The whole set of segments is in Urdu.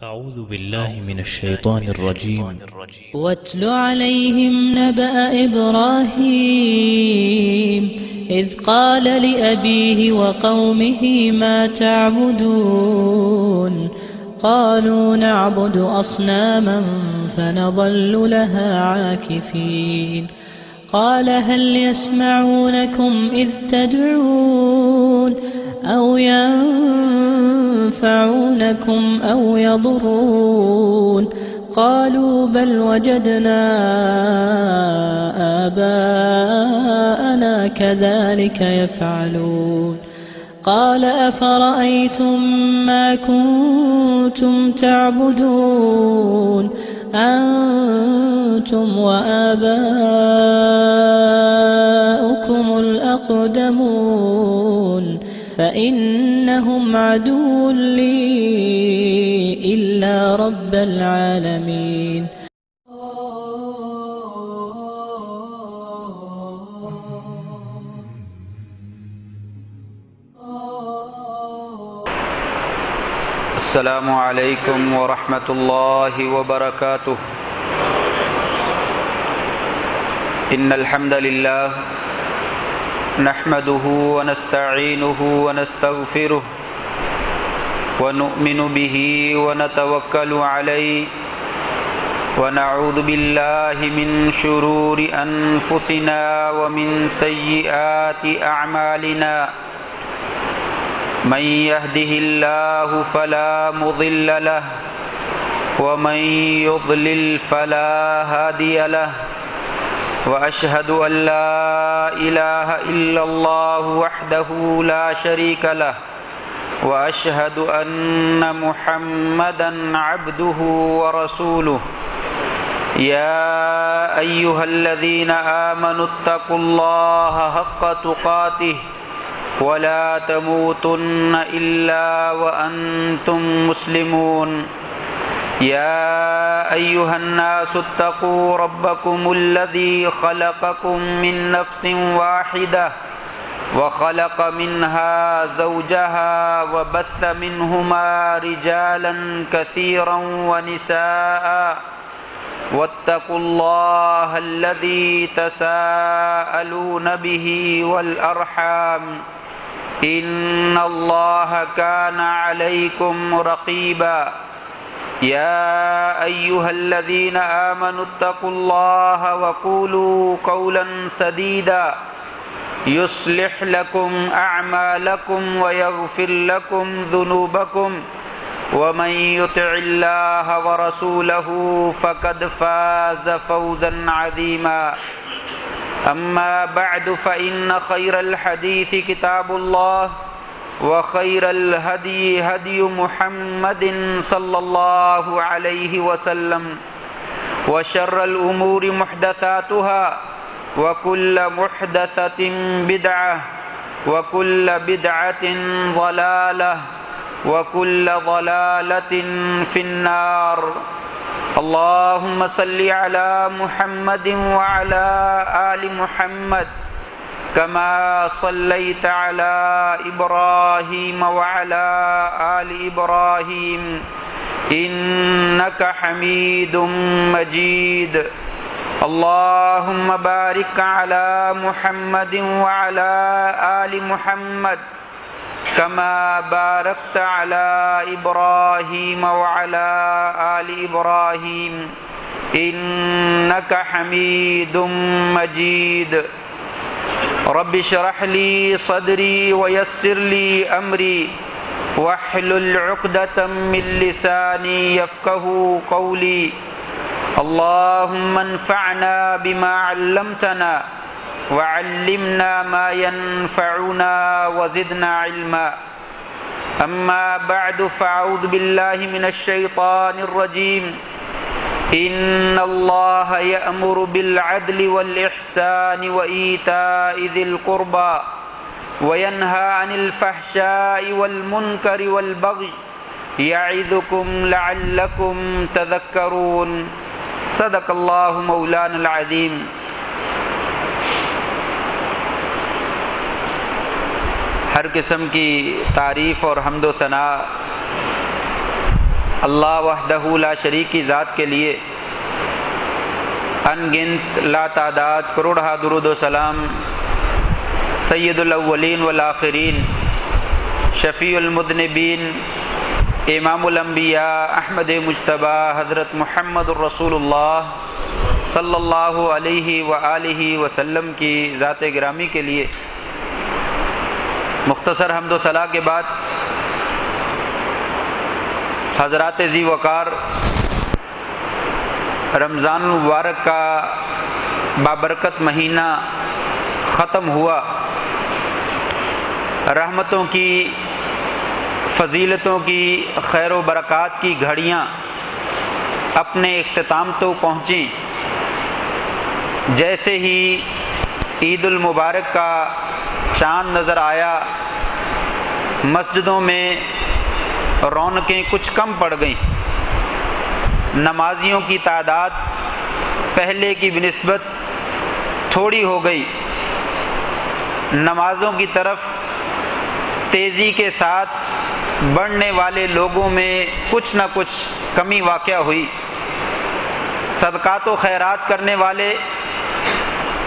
أعوذ بالله من الشيطان الرجيم. واتل عليهم نبأ إبراهيم إذ قال لأبيه وقومه ما تعبدون قالوا نعبد أصناما فنظل لها عاكفين قال هل يسمعونكم إذ تدعون أو ينفعونكم أو يضرون قالوا بل وجدنا آباءنا كذلك يفعلون قال أفرأيتم ما كنتم تعبدون أنتم وآباؤكم الأقدمون فإنهم عدو لي إلا رب العالمين. السلام علیکم ورحمۃ اللہ وبرکاتہ. ان الحمد للہ نحمده ونستعینه ونستغفره ونؤمن به ونتوکل علیہ ونعوذ باللہ من شرور انفسنا ومن سیئات اعمالنا من يهده الله فلا مضل له ومن يضلل فلا هادي له وأشهد أن لا إله إلا الله وحده لا شريك له وأشهد أن محمدا عبده ورسوله. يا أيها الذين آمنوا اتقوا الله حق تقاته ولا تموتن إلا وأنتم مسلمون. يا أيها الناس اتقوا ربكم الذي خلقكم من نفس واحدة وخلق منها زوجها وبث منهما رجالا كثيرا ونساء واتقوا الله الذي تساءلون به والأرحام إن الله كان عليكم رقيبا. يا أيها الذين آمنوا اتقوا الله وقولوا قولا سديدا يصلح لكم أعمالكم ويغفر لكم ذنوبكم ومن يطع الله ورسوله فقد فاز فوزا عظيما. أما بعد فإن خير الحديث كتاب الله وخير الهدي هدي محمد صلى الله عليه وسلم وشر الأمور محدثاتها وكل محدثة بدعة وكل بدعة ضلالة وكل ضلالة في النار. اللهم صل على محمد وعلى آل محمد كما صليت على إبراهيم وعلى آل إبراهيم إنك حميد مجيد. اللهم بارك على محمد وعلى آل محمد كما باركت على إبراهيم وعلى آل إبراهيم إنك حميد مجيد. رب اشرح لي صدري ويسر لي أمري واحلل عقدة من لساني يفقهوا قولي. اللهم انفعنا بما علمتنا وعلمنا ما ينفعنا وزدنا علما. أما بعد فأعوذ بالله من الشيطان الرجيم. إن الله يأمر بالعدل والإحسان وإيتاء ذي القربى وينهى عن الفحشاء والمنكر والبغي يعظكم لعلكم تذكرون. صدق الله مولانا العظيم. ہر قسم کی تعریف اور حمد و ثنا اللہ وحدہ لا شریک کی ذات کے لیے ان گنت لا تعداد کروڑہ درود و سلام سید الاولین والآخرین شفیع المذنبین امام الانبیاء احمد مجتبی حضرت محمد الرسول اللہ صلی اللہ علیہ وآلہ وسلم کی ذات گرامی کے لیے مختصر حمد و ثنا کے بعد حضرات ذی وقار رمضان المبارک کا بابرکت مہینہ ختم ہوا، رحمتوں کی، فضیلتوں کی، خیر و برکات کی گھڑیاں اپنے اختتام تو پہنچیں۔ جیسے ہی عید المبارک کا چاند نظر آیا، مسجدوں میں رونقیں کچھ کم پڑ گئیں، نمازیوں کی تعداد پہلے کی بنسبت تھوڑی ہو گئی، نمازوں کی طرف تیزی کے ساتھ بڑھنے والے لوگوں میں کچھ نہ کچھ کمی واقع ہوئی، صدقات و خیرات کرنے والے،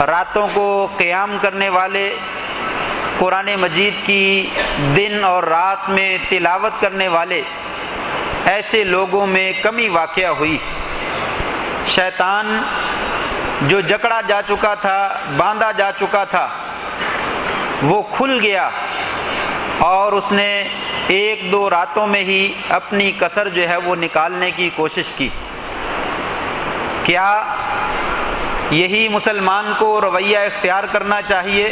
راتوں کو قیام کرنے والے، قرآن مجید کی دن اور رات میں تلاوت کرنے والے، ایسے لوگوں میں کمی واقع ہوئی۔ شیطان جو جکڑا جا چکا تھا، باندھا جا چکا تھا، وہ کھل گیا اور اس نے ایک دو راتوں میں ہی اپنی کسر جو ہے وہ نکالنے کی کوشش کی۔ کیا یہی مسلمان کو رویہ اختیار کرنا چاہیے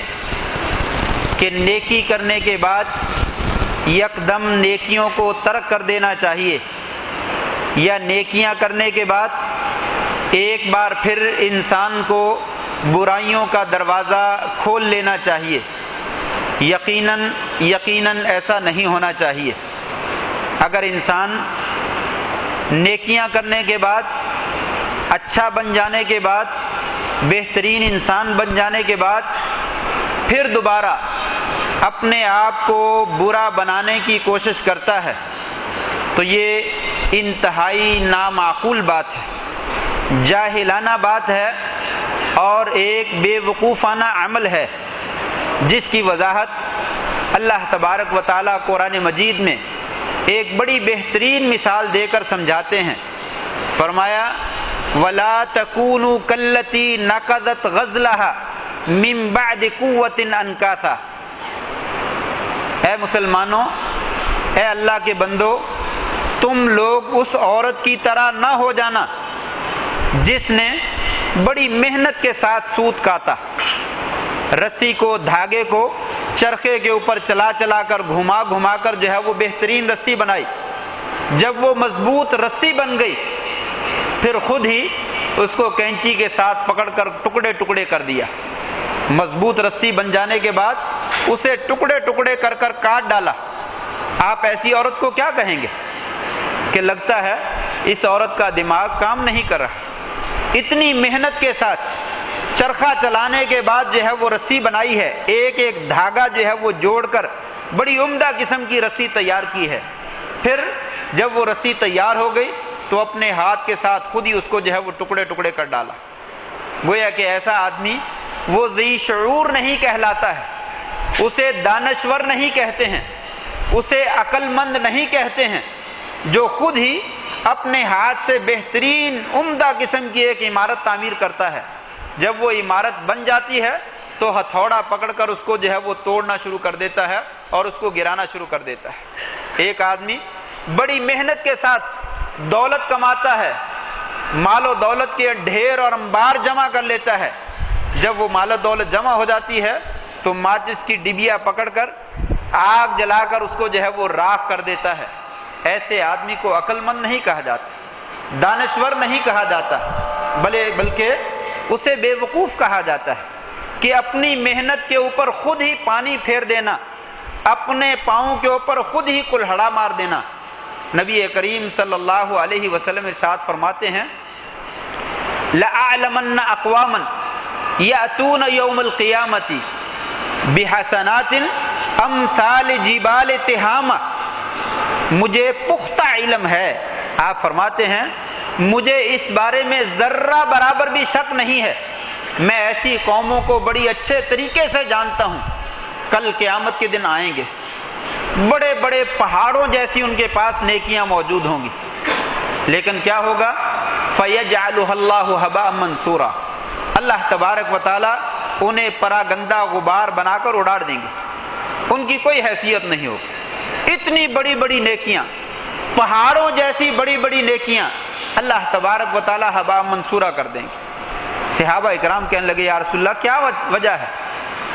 کہ نیکی کرنے کے بعد یکدم نیکیوں کو ترک کر دینا چاہیے، یا نیکیاں کرنے کے بعد ایک بار پھر انسان کو برائیوں کا دروازہ کھول لینا چاہیے؟ یقیناً ایسا نہیں ہونا چاہیے۔ اگر انسان نیکیاں کرنے کے بعد، اچھا بن جانے کے بعد، بہترین انسان بن جانے کے بعد پھر دوبارہ اپنے آپ کو برا بنانے کی کوشش کرتا ہے تو یہ انتہائی نامعقول بات ہے، جاہلانہ بات ہے اور ایک بے وقوفانہ عمل ہے، جس کی وضاحت اللہ تبارک و تعالیٰ قرآن مجید میں ایک بڑی بہترین مثال دے کر سمجھاتے ہیں۔ فرمایا وَلَا تَكُونُوا كَالَّتِي نَقَضَتْ غَزْلَهَا مِن بَعْدِ قُوَّةٍ أَنْكَاثًا۔ اے مسلمانوں، اے اللہ کے بندو، تم لوگ اس عورت کی طرح نہ ہو جانا جس نے بڑی محنت کے ساتھ سوت کاتا، رسی کو، دھاگے کو چرخے کے اوپر چلا چلا کر، گھما گھما کر جو ہے وہ بہترین رسی بنائی۔ جب وہ مضبوط رسی بن گئی پھر خود ہی اس کو کینچی کے ساتھ پکڑ کر ٹکڑے ٹکڑے کر دیا۔ مضبوط رسی بن جانے کے بعد اسے ٹکڑے ٹکڑے کر کر کاٹ ڈالا۔ آپ ایسی عورت کو کیا کہیں گے کہ لگتا ہے اس عورت کا دماغ کام نہیں کر رہا، اتنی محنت کے ساتھ چرخہ چلانے کے بعد جو ہے وہ رسی بنائی ہے، ایک ایک دھاگا جو ہے وہ جوڑ کر بڑی عمدہ قسم کی رسی تیار کی ہے۔ پھر جب وہ رسی تیار ہو گئی تو اپنے ہاتھ کے ساتھ خود ہی اس کو جو ہے وہ ٹکڑے ٹکڑے کر ڈالا۔ گویا کہ ایسا آدمی وہ ذی شعور نہیں کہلاتا ہے، اسے دانشور نہیں کہتے ہیں، اسے عقل مند نہیں کہتے ہیں، جو خود ہی اپنے ہاتھ سے بہترین عمدہ قسم کی ایک عمارت تعمیر کرتا ہے۔ جب وہ عمارت بن جاتی ہے تو ہتھوڑا پکڑ کر اس کو جو ہے وہ توڑنا شروع کر دیتا ہے اور اس کو گرانا شروع کر دیتا ہے۔ ایک آدمی بڑی محنت کے ساتھ دولت کماتا ہے، مال و دولت کے ڈھیر اور انبار جمع کر لیتا ہے، جب وہ مال و دولت جمع ہو جاتی ہے تو ماچس کی ڈبیا پکڑ کر آگ جلا کر اس کو جو ہے وہ راکھ کر دیتا ہے۔ ایسے آدمی کو عقل مند نہیں کہا جاتا، دانشور نہیں کہا جاتا، بلکہ اسے بے وقوف کہا جاتا ہے کہ اپنی محنت کے اوپر خود ہی پانی پھیر دینا، اپنے پاؤں کے اوپر خود ہی کلہڑا مار دینا۔ نبی کریم صلی اللہ علیہ وسلم ارشاد فرماتے ہیں لَأَعْلَمَنَّ أَقْوَامًا يَأْتُونَ يَوْمَ الْقِيَامَةِ بِحَسَنَاتٍ أَمْثَالِ جِبَالِ تِہَامَةٍ۔ مجھے پختہ علم ہے آپ فرماتے ہیں مجھے اس بارے میں ذرہ برابر بھی شک نہیں ہے، میں ایسی قوموں کو بڑی اچھے طریقے سے جانتا ہوں، کل قیامت کے دن آئیں گے، بڑے بڑے پہاڑوں جیسی ان کے پاس نیکیاں موجود ہوں گی، لیکن کیا ہوگا؟ فَيَجْعَلُهَا اللَّهُ هَبَاءً مَنْثُورًا، اللہ تبارک و تعالیٰ انہیں پراگندہ غبار بنا کر اڑاڑ دیں گے، ان کی کوئی حیثیت نہیں ہوگی۔ اتنی بڑی بڑی نیکیاں، پہاڑوں جیسی بڑی بڑی نیکیاں اللہ تبارک و تعالیٰ ہباء منصورہ کر دیں گے۔ صحابہ اکرام کہنے لگے یا رسول اللہ کیا وجہ ہے،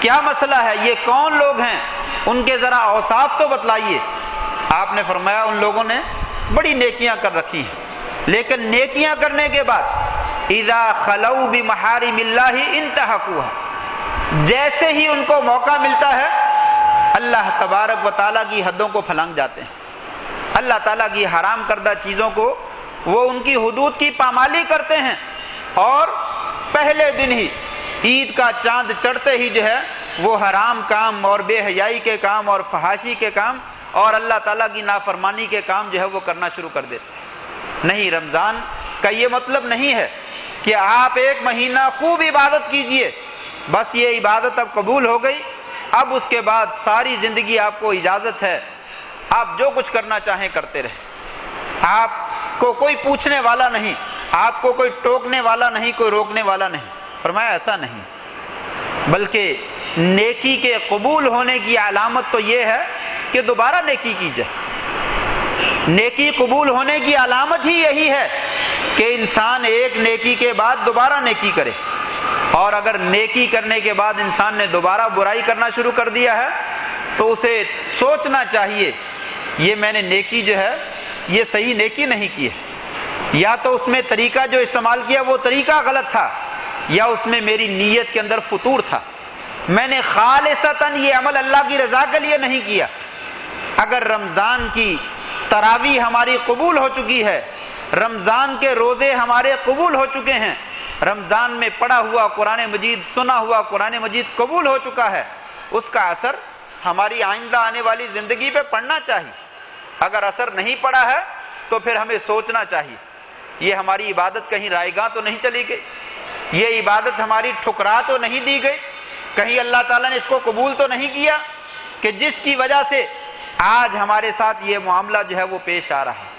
کیا مسئلہ ہے، یہ کون لوگ ہیں، ان کے ذرا اوصاف تو بتلائیے۔ آپ نے فرمایا ان لوگوں نے بڑی نیکیاں کر رکھی ہیں، لیکن نیکیاں کرنے کے بعد اذا خلو بمحارم اللہ انتہکوها، جیسے ہی ان کو موقع ملتا ہے اللہ تبارک و تعالیٰ کی حدوں کو پھلانگ جاتے ہیں، اللہ تعالیٰ کی حرام کردہ چیزوں کو وہ ان کی حدود کی پامالی کرتے ہیں، اور پہلے دن ہی عید کا چاند چڑھتے ہی جو ہے وہ حرام کام اور بے حیائی کے کام اور فحاشی کے کام اور اللہ تعالیٰ کی نافرمانی کے کام جو ہے وہ کرنا شروع کر دیتے ہیں۔ نہیں، رمضان کا یہ مطلب نہیں ہے کہ آپ ایک مہینہ خوب عبادت کیجئے، بس یہ عبادت اب قبول ہو گئی، اب اس کے بعد ساری زندگی آپ کو اجازت ہے آپ جو کچھ کرنا چاہیں کرتے رہیں، آپ کو کوئی پوچھنے والا نہیں، آپ کو کوئی ٹوکنے والا نہیں، کوئی روکنے والا نہیں۔ فرمایا ایسا نہیں، بلکہ نیکی کے قبول ہونے کی علامت تو یہ ہے کہ دوبارہ نیکی کی جائے۔ نیکی قبول ہونے کی علامت ہی یہی ہے کہ انسان ایک نیکی کے بعد دوبارہ نیکی کرے، اور اگر نیکی کرنے کے بعد انسان نے دوبارہ برائی کرنا شروع کر دیا ہے تو اسے سوچنا چاہیے یہ میں نے نیکی جو ہے یہ صحیح نیکی نہیں کی ہے، یا تو اس میں طریقہ جو استعمال کیا وہ طریقہ غلط تھا، یا اس میں میری نیت کے اندر فطور تھا، میں نے خالصتاً یہ عمل اللہ کی رضا کے لیے نہیں کیا۔ اگر رمضان کی تراویح ہماری قبول ہو چکی ہے، رمضان کے روزے ہمارے قبول ہو چکے ہیں، رمضان میں پڑھا ہوا قرآن مجید، سنا ہوا قرآن مجید قبول ہو چکا ہے، اس کا اثر ہماری آئندہ آنے والی زندگی پہ پڑنا چاہیے۔ اگر اثر نہیں پڑا ہے تو پھر ہمیں سوچنا چاہیے یہ ہماری عبادت کہیں رائے گاں تو نہیں چلی گئی، یہ عبادت ہماری ٹھکرا تو نہیں دی گئی، کہیں اللہ تعالیٰ نے اس کو قبول تو نہیں کیا کہ جس کی وجہ سے آج ہمارے ساتھ یہ معاملہ جو ہے وہ پیش آ رہا ہے۔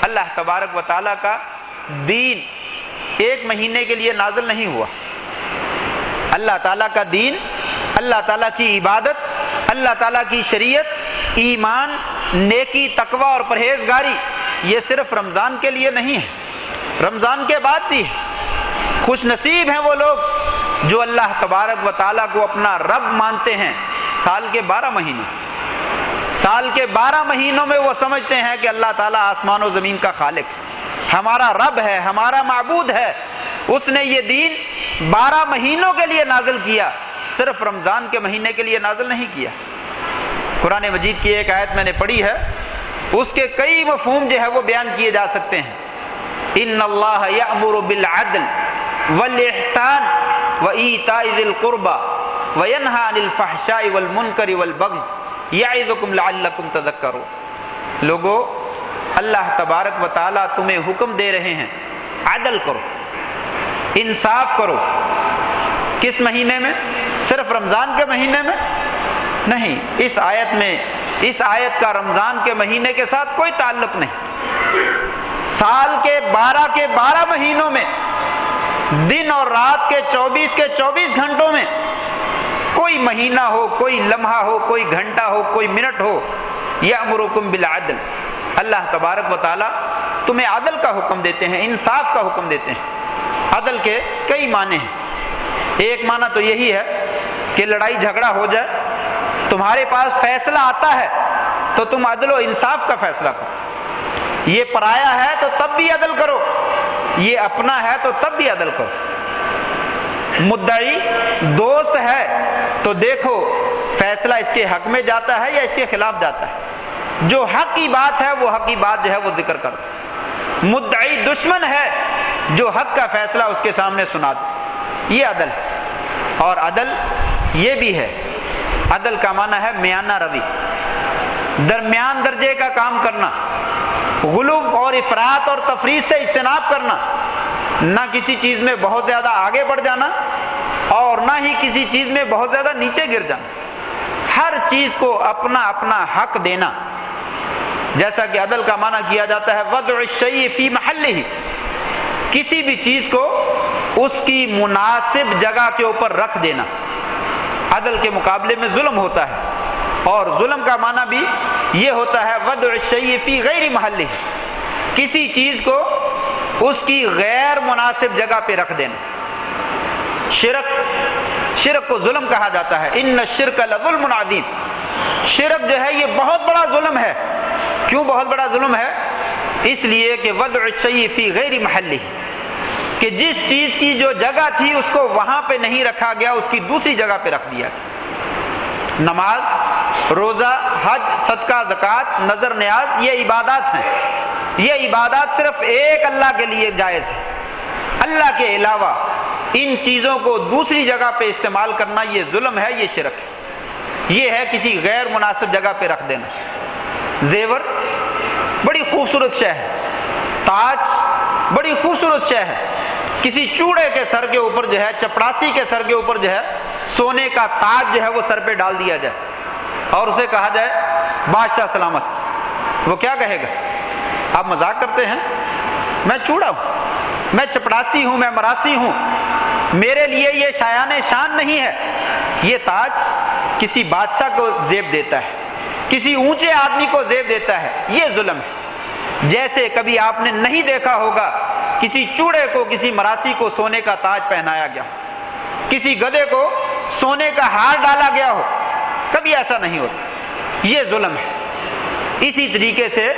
اللہ تبارک و تعالیٰ کا دین ایک مہینے کے لیے نازل نہیں ہوا، اللہ تعالیٰ کا دین، اللہ تعالیٰ کی عبادت، اللہ تعالیٰ کی شریعت، ایمان، نیکی، تقوی اور پرہیزگاری یہ صرف رمضان کے لیے نہیں ہے، رمضان کے بعد بھی ہے۔ خوش نصیب ہیں وہ لوگ جو اللہ تبارک و تعالیٰ کو اپنا رب مانتے ہیں۔ سال کے 12 مہینے، سال کے 12 مہینوں میں وہ سمجھتے ہیں کہ اللہ تعالیٰ آسمان و زمین کا خالق ہے، ہمارا رب ہے، ہمارا معبود ہے، اس نے یہ دین 12 مہینوں کے لیے نازل کیا، صرف رمضان کے مہینے کے لیے نازل نہیں کیا۔ قرآن مجید کی ایک آیت میں نے پڑھی ہے، اس کے کئی مفہوم جو ہے وہ بیان کیے جا سکتے ہیں۔ ان اللہ یأمر بالعدل والاحسان وایتاء ذی القربى وینہی عن الفحشاء والمنکر والبغی یعظکم لعلکم تذکرون۔ لوگو، اللہ تبارک و تعالیٰ تمہیں حکم دے رہے ہیں عدل کرو، انصاف کرو۔ کس مہینے میں؟ صرف رمضان کے مہینے میں نہیں، اس آیت میں، اس آیت کا رمضان کے مہینے کے ساتھ کوئی تعلق نہیں۔ سال کے 12 مہینوں میں، دن اور رات کے 24 گھنٹوں میں، کوئی مہینہ ہو، کوئی لمحہ ہو، کوئی گھنٹہ ہو، کوئی منٹ ہو، یأمرکم بالعدل، اللہ تبارک و تعالیٰ تمہیں عدل کا حکم دیتے ہیں، انصاف کا حکم دیتے ہیں۔ عدل کے کئی معنی ہیں، ایک معنی تو یہی ہے کہ لڑائی جھگڑا ہو جائے، تمہارے پاس فیصلہ آتا ہے تو تم عدل و انصاف کا فیصلہ کرو، یہ پرایا ہے تو تب بھی عدل کرو، یہ اپنا ہے تو تب بھی عدل کرو۔ مدعی دوست ہے تو دیکھو فیصلہ اس کے حق میں جاتا ہے یا اس کے خلاف جاتا ہے، جو حق کی بات ہے وہ حق کی بات جو ہے وہ ذکر کرو۔ مدعی دشمن ہے، جو حق کا فیصلہ اس کے سامنے سنا دو، یہ عدل ہے۔ اور عدل یہ بھی ہے، عدل کا معنی ہے میانہ روی، درمیان درجے کا کام کرنا۔ غلو اور افراط اور تفریط سے اجتناب کرنا، نہ کسی چیز میں بہت زیادہ آگے بڑھ جانا اور نہ ہی کسی چیز میں بہت زیادہ نیچے گر جانا، ہر چیز کو اپنا اپنا حق دینا۔ جیسا کہ عدل کا معنی کیا جاتا ہے وضع الشیء فی محلہ، کسی بھی چیز کو اس کی مناسب جگہ کے اوپر رکھ دینا۔ عدل کے مقابلے میں ظلم ہوتا ہے، اور ظلم کا معنی بھی یہ ہوتا ہے وضع الشیء فی غیر محلہ، کسی چیز کو اس کی غیر مناسب جگہ پہ رکھ دینا۔ شرک کو ظلم کہا جاتا ہے، ان الشرک لظلم عظیم، شرک جو ہے یہ بہت بڑا ظلم ہے۔ کیوں بہت بڑا ظلم ہے؟ اس لیے کہ وضع الشیء فی غیر محلہ، کہ جس چیز کی جو جگہ تھی اس کو وہاں پہ نہیں رکھا گیا، اس کی دوسری جگہ پہ رکھ دیا۔ نماز، روزہ، حج، صدقہ، زکوٰۃ، نظر نیاز، یہ عبادات ہیں، یہ عبادات صرف ایک اللہ کے لیے جائز ہے۔ اللہ کے علاوہ ان چیزوں کو دوسری جگہ پہ استعمال کرنا یہ ظلم ہے، یہ شرک ہے، یہ ہے کسی غیر مناسب جگہ پہ رکھ دینا۔ زیور بڑی خوبصورت شے ہے، تاج بڑی خوبصورت شے ہے، کسی چوڑے کے سر کے اوپر جو ہے، چپڑاسی کے سر کے اوپر جو ہے سونے کا تاج جو ہے وہ سر پہ ڈال دیا جائے اور اسے کہا جائے بادشاہ سلامت، وہ کیا کہے گا؟ آپ مذاق کرتے ہیں؟ میں چوڑا ہوں، میں چپڑاسی ہوں، میں مراسی ہوں، میرے لیے یہ شایان شان نہیں ہے۔ یہ تاج کسی بادشاہ کو زیب دیتا ہے، کسی اونچے آدمی کو زیب دیتا ہے، یہ ظلم ہے۔ جیسے کبھی آپ نے نہیں دیکھا ہوگا کسی چوڑے کو، کسی مراسی کو سونے کا تاج پہنایا گیا، کسی گدھے کو سونے کا ہار ڈالا گیا ہو، کبھی ایسا نہیں ہوتا، یہ ظلم ہے۔ اسی طریقے سے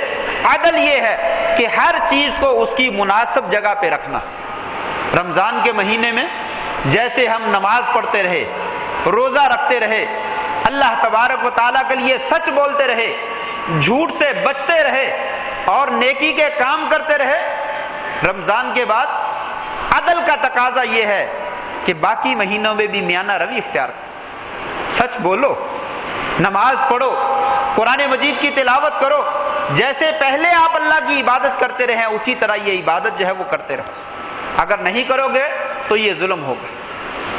عدل یہ ہے کہ ہر چیز کو اس کی مناسب جگہ پہ رکھنا۔ رمضان کے مہینے میں جیسے ہم نماز پڑھتے رہے، روزہ رکھتے رہے، اللہ تبارک و تعالیٰ کے لیے سچ بولتے رہے، جھوٹ سے بچتے رہے اور نیکی کے کام کرتے رہے، رمضان کے بعد عدل کا تقاضا یہ ہے کہ باقی مہینوں میں بھی میانہ روی اختیار کرو، سچ بولو، نماز پڑھو، قرآن مجید کی تلاوت کرو، جیسے پہلے آپ اللہ کی عبادت کرتے رہے اسی طرح یہ عبادت جو ہے وہ کرتے رہو۔ اگر نہیں کرو گے تو یہ ظلم ہوگا۔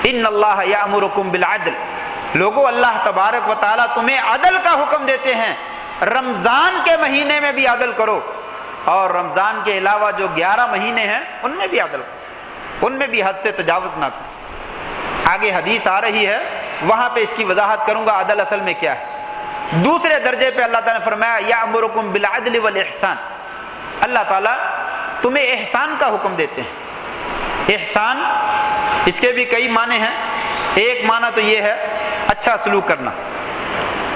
ان اللہ یأمرکم بالعدل، لوگو اللہ تبارک و تعالیٰ تمہیں عدل کا حکم دیتے ہیں، رمضان کے مہینے میں بھی عدل کرو، اور رمضان کے علاوہ جو 11 مہینے ہیں ان میں بھی عدل کرو، ان میں بھی حد سے تجاوز نہ کرو۔ آگے حدیث آ رہی ہے، وہاں پہ اس کی وضاحت کروں گا عدل اصل میں کیا ہے۔ دوسرے درجے پہ اللہ تعالیٰ نے فرمایا یأمرکم بالعدل والاحسان، اللہ تعالیٰ تمہیں احسان کا حکم دیتے ہیں۔ احسان اس کے بھی کئی معنی ہیں، ایک معنی تو یہ ہے اچھا سلوک کرنا،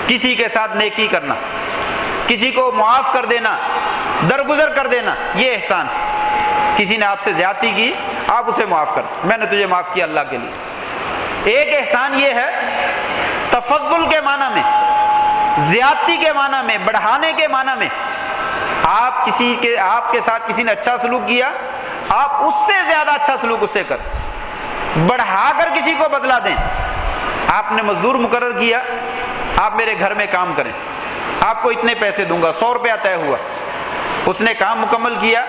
کسی کے ساتھ نیکی کرنا، کسی کو معاف کر دینا، درگزر کر دینا، یہ احسان۔ کسی نے آپ سے زیادتی کی، آپ اسے معاف کر، میں نے تجھے معاف کیا اللہ کے لیے۔ ایک احسان یہ ہے تفضل کے معنی میں، زیادتی کے معنی میں، بڑھانے کے معنی میں، آپ کے ساتھ کسی نے اچھا سلوک کیا، آپ اس سے زیادہ اچھا سلوک اس سے کر، بڑھا کر کسی کو بدلا دیں۔ آپ نے مزدور مقرر کیا، آپ میرے گھر میں کام کریں، آپ کو اتنے پیسے دوں گا، 100 روپیہ طے ہوا، اس نے کام مکمل کیا،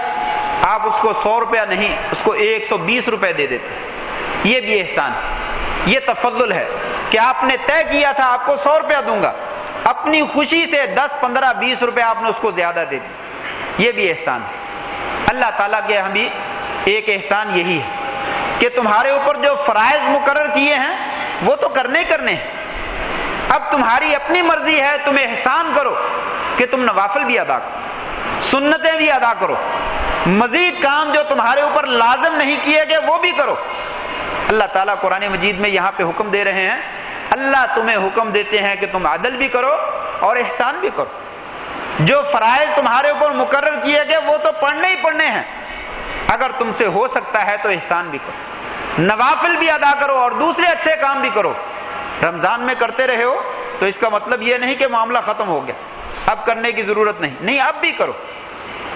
آپ اس کو 100 روپیہ نہیں، اس کو 120 روپے دے دیتے، یہ بھی احسان، یہ تفضل ہے کہ آپ نے طے کیا تھا آپ کو 100 روپیہ دوں گا، اپنی خوشی سے 10، 15، 20 روپے آپ نے اس کو زیادہ دے دی، یہ بھی احسان ہے۔ اللہ تعالیٰ کے ہم بھی ایک احسان یہی ہے کہ تمہارے اوپر جو فرائض مقرر کیے ہیں وہ تو کرنے ہیں، اب تمہاری اپنی مرضی ہے، تم احسان کرو کہ تم نوافل بھی ادا کرو، سنتیں بھی ادا کرو، مزید کام جو تمہارے اوپر لازم نہیں کیے گئے وہ بھی کرو۔ اللہ تعالیٰ قرآن مجید میں یہاں پہ حکم دے رہے ہیں، اللہ تمہیں حکم دیتے ہیں کہ تم عدل بھی کرو اور احسان بھی کرو۔ جو فرائض تمہارے اوپر مقرر کیے گئے وہ تو پڑھنے ہی پڑھنے ہیں، اگر تم سے ہو سکتا ہے تو احسان بھی کرو، نوافل بھی ادا کرو اور دوسرے اچھے کام بھی کرو۔ رمضان میں کرتے رہے ہو تو اس کا مطلب یہ نہیں کہ معاملہ ختم ہو گیا، اب کرنے کی ضرورت نہیں، اب بھی کرو۔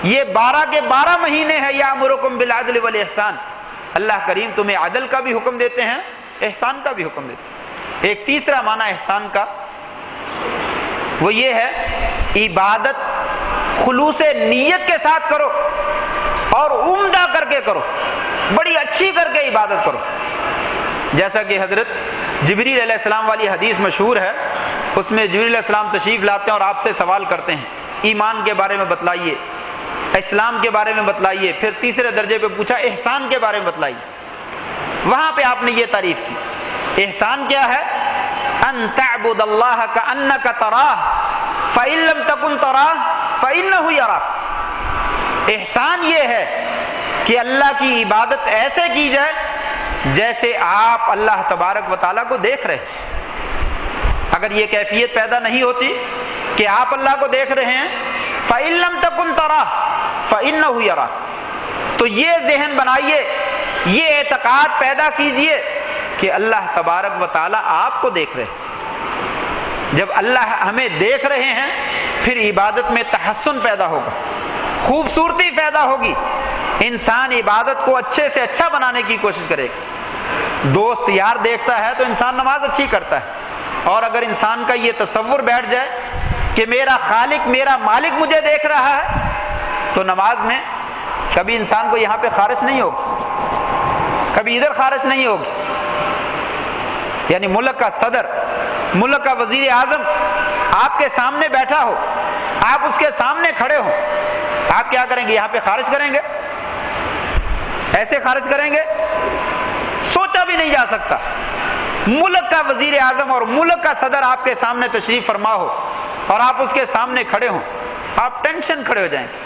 یہ 12 کے 12 مہینے ہے یامرکم بالعدل والاحسان، اللہ کریم تمہیں عدل کا بھی حکم دیتے ہیں، احسان کا بھی حکم دیتے ہیں۔ ایک تیسرا معنی احسان کا وہ یہ ہے عبادت خلوص نیت کے ساتھ کرو اور عمدہ کر کے کرو، بڑی اچھی کر کے عبادت کرو. جیسا کہ حضرت جبریل علیہ السلام والی حدیث مشہور ہے، اس میں جبریل علیہ السلام تشریف لاتے ہیں اور آپ سے سوال کرتے ہیں ایمان کے بارے میں بتلائیے، اسلام کے بارے میں بتلائیے، پھر تیسرے درجے پہ پوچھا احسان کے بارے میں بتلائیے. وہاں پہ آپ نے یہ تعریف کی. احسان کیا ہے؟ ان تعبد اللہ کأنک تراہ فإن لم تکن تراہ فإنہ یراک. احسان یہ ہے کہ اللہ کی عبادت ایسے کی جائے جیسے آپ اللہ تبارک و تعالیٰ کو دیکھ رہے. اگر یہ کیفیت پیدا نہیں ہوتی کہ آپ اللہ کو دیکھ رہے ہیں، فإن لم تکن تراہ فإنہ یراک، تو یہ ذہن بنائیے، یہ اعتقاد پیدا کیجئے کہ اللہ تبارک و تعالیٰ آپ کو دیکھ رہے ہیں. جب اللہ ہمیں دیکھ رہے ہیں پھر عبادت میں تحسن پیدا ہوگا، خوبصورتی پیدا ہوگی. انسان عبادت کو اچھے سے اچھا بنانے کی کوشش کرے گا. دوست یار دیکھتا ہے تو انسان نماز اچھی کرتا ہے، اور اگر انسان کا یہ تصور بیٹھ جائے کہ میرا خالق میرا مالک مجھے دیکھ رہا ہے تو نماز میں کبھی انسان کو یہاں پہ خارش نہیں ہوگی، کبھی ادھر خارش نہیں ہوگی. یعنی ملک کا صدر، ملک کا وزیر اعظم آپ کے سامنے بیٹھا ہو، آپ اس کے سامنے کھڑے ہو، آپ کیا کریں گے؟ یہاں پہ خارش کریں گے؟ ایسے خارج کریں گے؟ سوچا بھی نہیں جا سکتا. ملک کا وزیر اعظم اور ملک کا صدر آپ کے سامنے تشریف فرما ہو اور آپ اس کے سامنے کھڑے ہوں، آپ ٹینشن کھڑے ہو جائیں گے.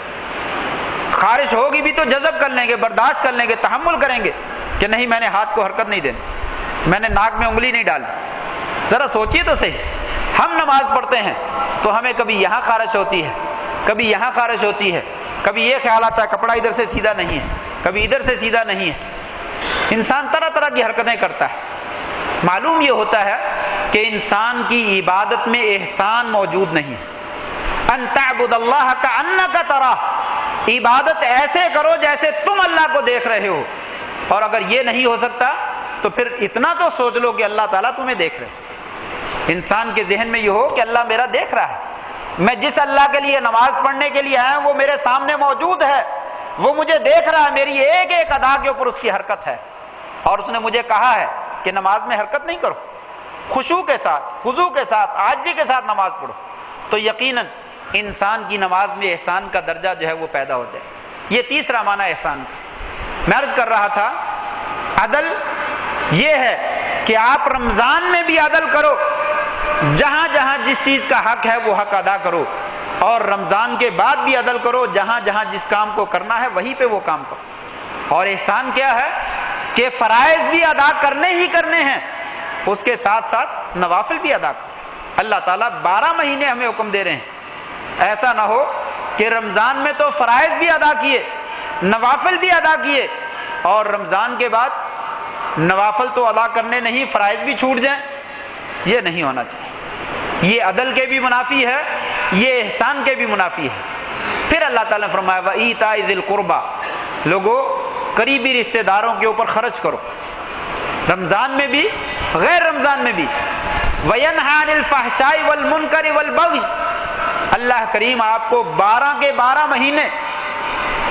خارش ہوگی بھی تو جذب کر لیں گے، برداشت کر لیں گے، تحمل کریں گے کہ نہیں میں نے ہاتھ کو حرکت نہیں دینی، میں نے ناک میں انگلی نہیں ڈالی. ذرا سوچیے تو صحیح، ہم نماز پڑھتے ہیں تو ہمیں کبھی یہاں خارش ہوتی ہے، کبھی یہاں خارش ہوتی ہے، کبھی یہ خیال آتا ہے کپڑا ادھر سے سیدھا نہیں ہے، کبھی ادھر سے سیدھا نہیں ہے. انسان طرح طرح کی حرکتیں کرتا ہے. معلوم یہ ہوتا ہے کہ انسان کی عبادت میں احسان موجود نہیں ہے. ان تعبد اللہ کأنک تراہ، عبادت ایسے کرو جیسے تم اللہ کو دیکھ رہے ہو. اور اگر یہ نہیں ہو سکتا تو پھر اتنا تو سوچ لو کہ اللہ تعالیٰ تمہیں دیکھ رہے. انسان کے ذہن میں یہ ہو کہ اللہ میرا دیکھ رہا ہے، میں جس اللہ کے لیے نماز پڑھنے کے لیے آیا ہوں وہ میرے سامنے موجود ہے، وہ مجھے دیکھ رہا ہے، میری ایک ایک ادا کے اوپر اس کی حرکت ہے، اور اس نے مجھے کہا ہے کہ نماز میں حرکت نہیں کرو، خشوع کے ساتھ، خضوع کے ساتھ، عاجزی کے ساتھ نماز پڑھو. تو یقیناً انسان کی نماز میں احسان کا درجہ جو ہے وہ پیدا ہو جائے. یہ تیسرا معنی احسان کا. میں عرض کر رہا تھا عدل یہ ہے کہ آپ رمضان میں بھی عدل کرو، جہاں جہاں جس چیز کا حق ہے وہ حق ادا کرو، اور رمضان کے بعد بھی عدل کرو، جہاں جہاں جس کام کو کرنا ہے وہیں پہ وہ کام کرو. اور احسان کیا ہے کہ فرائض بھی ادا کرنے ہی کرنے ہیں، اس کے ساتھ ساتھ نوافل بھی ادا کرو. اللہ تعالیٰ 12 مہینے ہمیں حکم دے رہے ہیں. ایسا نہ ہو کہ رمضان میں تو فرائض بھی ادا کیے، نوافل بھی ادا کیے، اور رمضان کے بعد نوافل تو ادا کرنے نہیں، فرائض بھی چھوٹ جائیں. یہ نہیں ہونا چاہیے. یہ عدل کے بھی منافی ہے، یہ احسان کے بھی منافی ہے. پھر اللہ تعالیٰ نے فرمایا وَإِيتَاءِ ذِي الْقُرْبَى، لوگوں قریبی رشتہ داروں کے اوپر خرچ کرو، رمضان میں بھی غیر رمضان میں بھی. وَيَنْهَى عَنِ الْفَحْشَاءِ وَالْمُنْكَرِ وَالْبَغْيِ، اللہ کریم آپ کو 12 کے 12 مہینے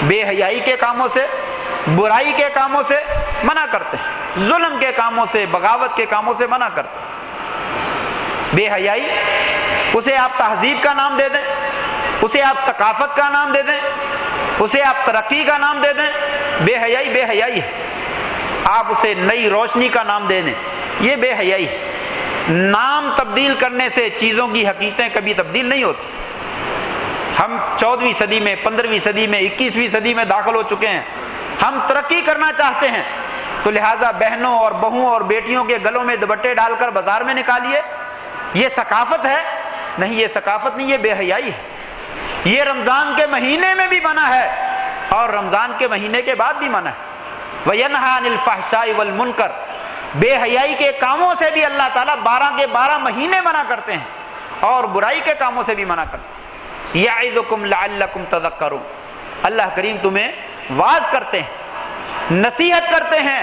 بے حیائی کے کاموں سے، برائی کے کاموں سے منع کرتے ہیں، ظلم کے کاموں سے، بغاوت کے کاموں سے منع کرتے ہیں. بے حیائی اسے آپ تہذیب کا نام دے دیں، اسے آپ ثقافت کا نام دے دیں، اسے آپ ترقی کا نام دے دیں. بے حیائی بے حیائی ہے. آپ اسے نئی روشنی کا نام دے دیں، یہ بے حیائی ہے. نام تبدیل کرنے سے چیزوں کی حقیقتیں کبھی تبدیل نہیں ہوتی. ہم 14ویں صدی میں، 15ویں صدی میں، 21ویں صدی میں داخل ہو چکے ہیں. ہم ترقی کرنا چاہتے ہیں تو لہٰذا بہنوں اور بہوؤں اور بیٹیوں کے گلوں میں دوپٹے ڈال کر بازار میں نکالیے. یہ ثقافت ہے؟ نہیں، یہ ثقافت نہیں، یہ بے حیائی ہے. یہ رمضان کے مہینے میں بھی منع ہے اور رمضان کے مہینے کے بعد بھی منع ہے. وَيَنْهَى عَنِ الْفَحْشَاءِ وَالْمُنْكَرِ، بے حیائی کے کاموں سے بھی اللہ تعالیٰ 12 کے 12 مہینے منع کرتے ہیں، اور برائی کے کاموں سے بھی منع کرتے ہیں. یعظکم لعلکم تذکرون، اللہ کریم تمہیں واعظ کرتے ہیں، نصیحت کرتے ہیں،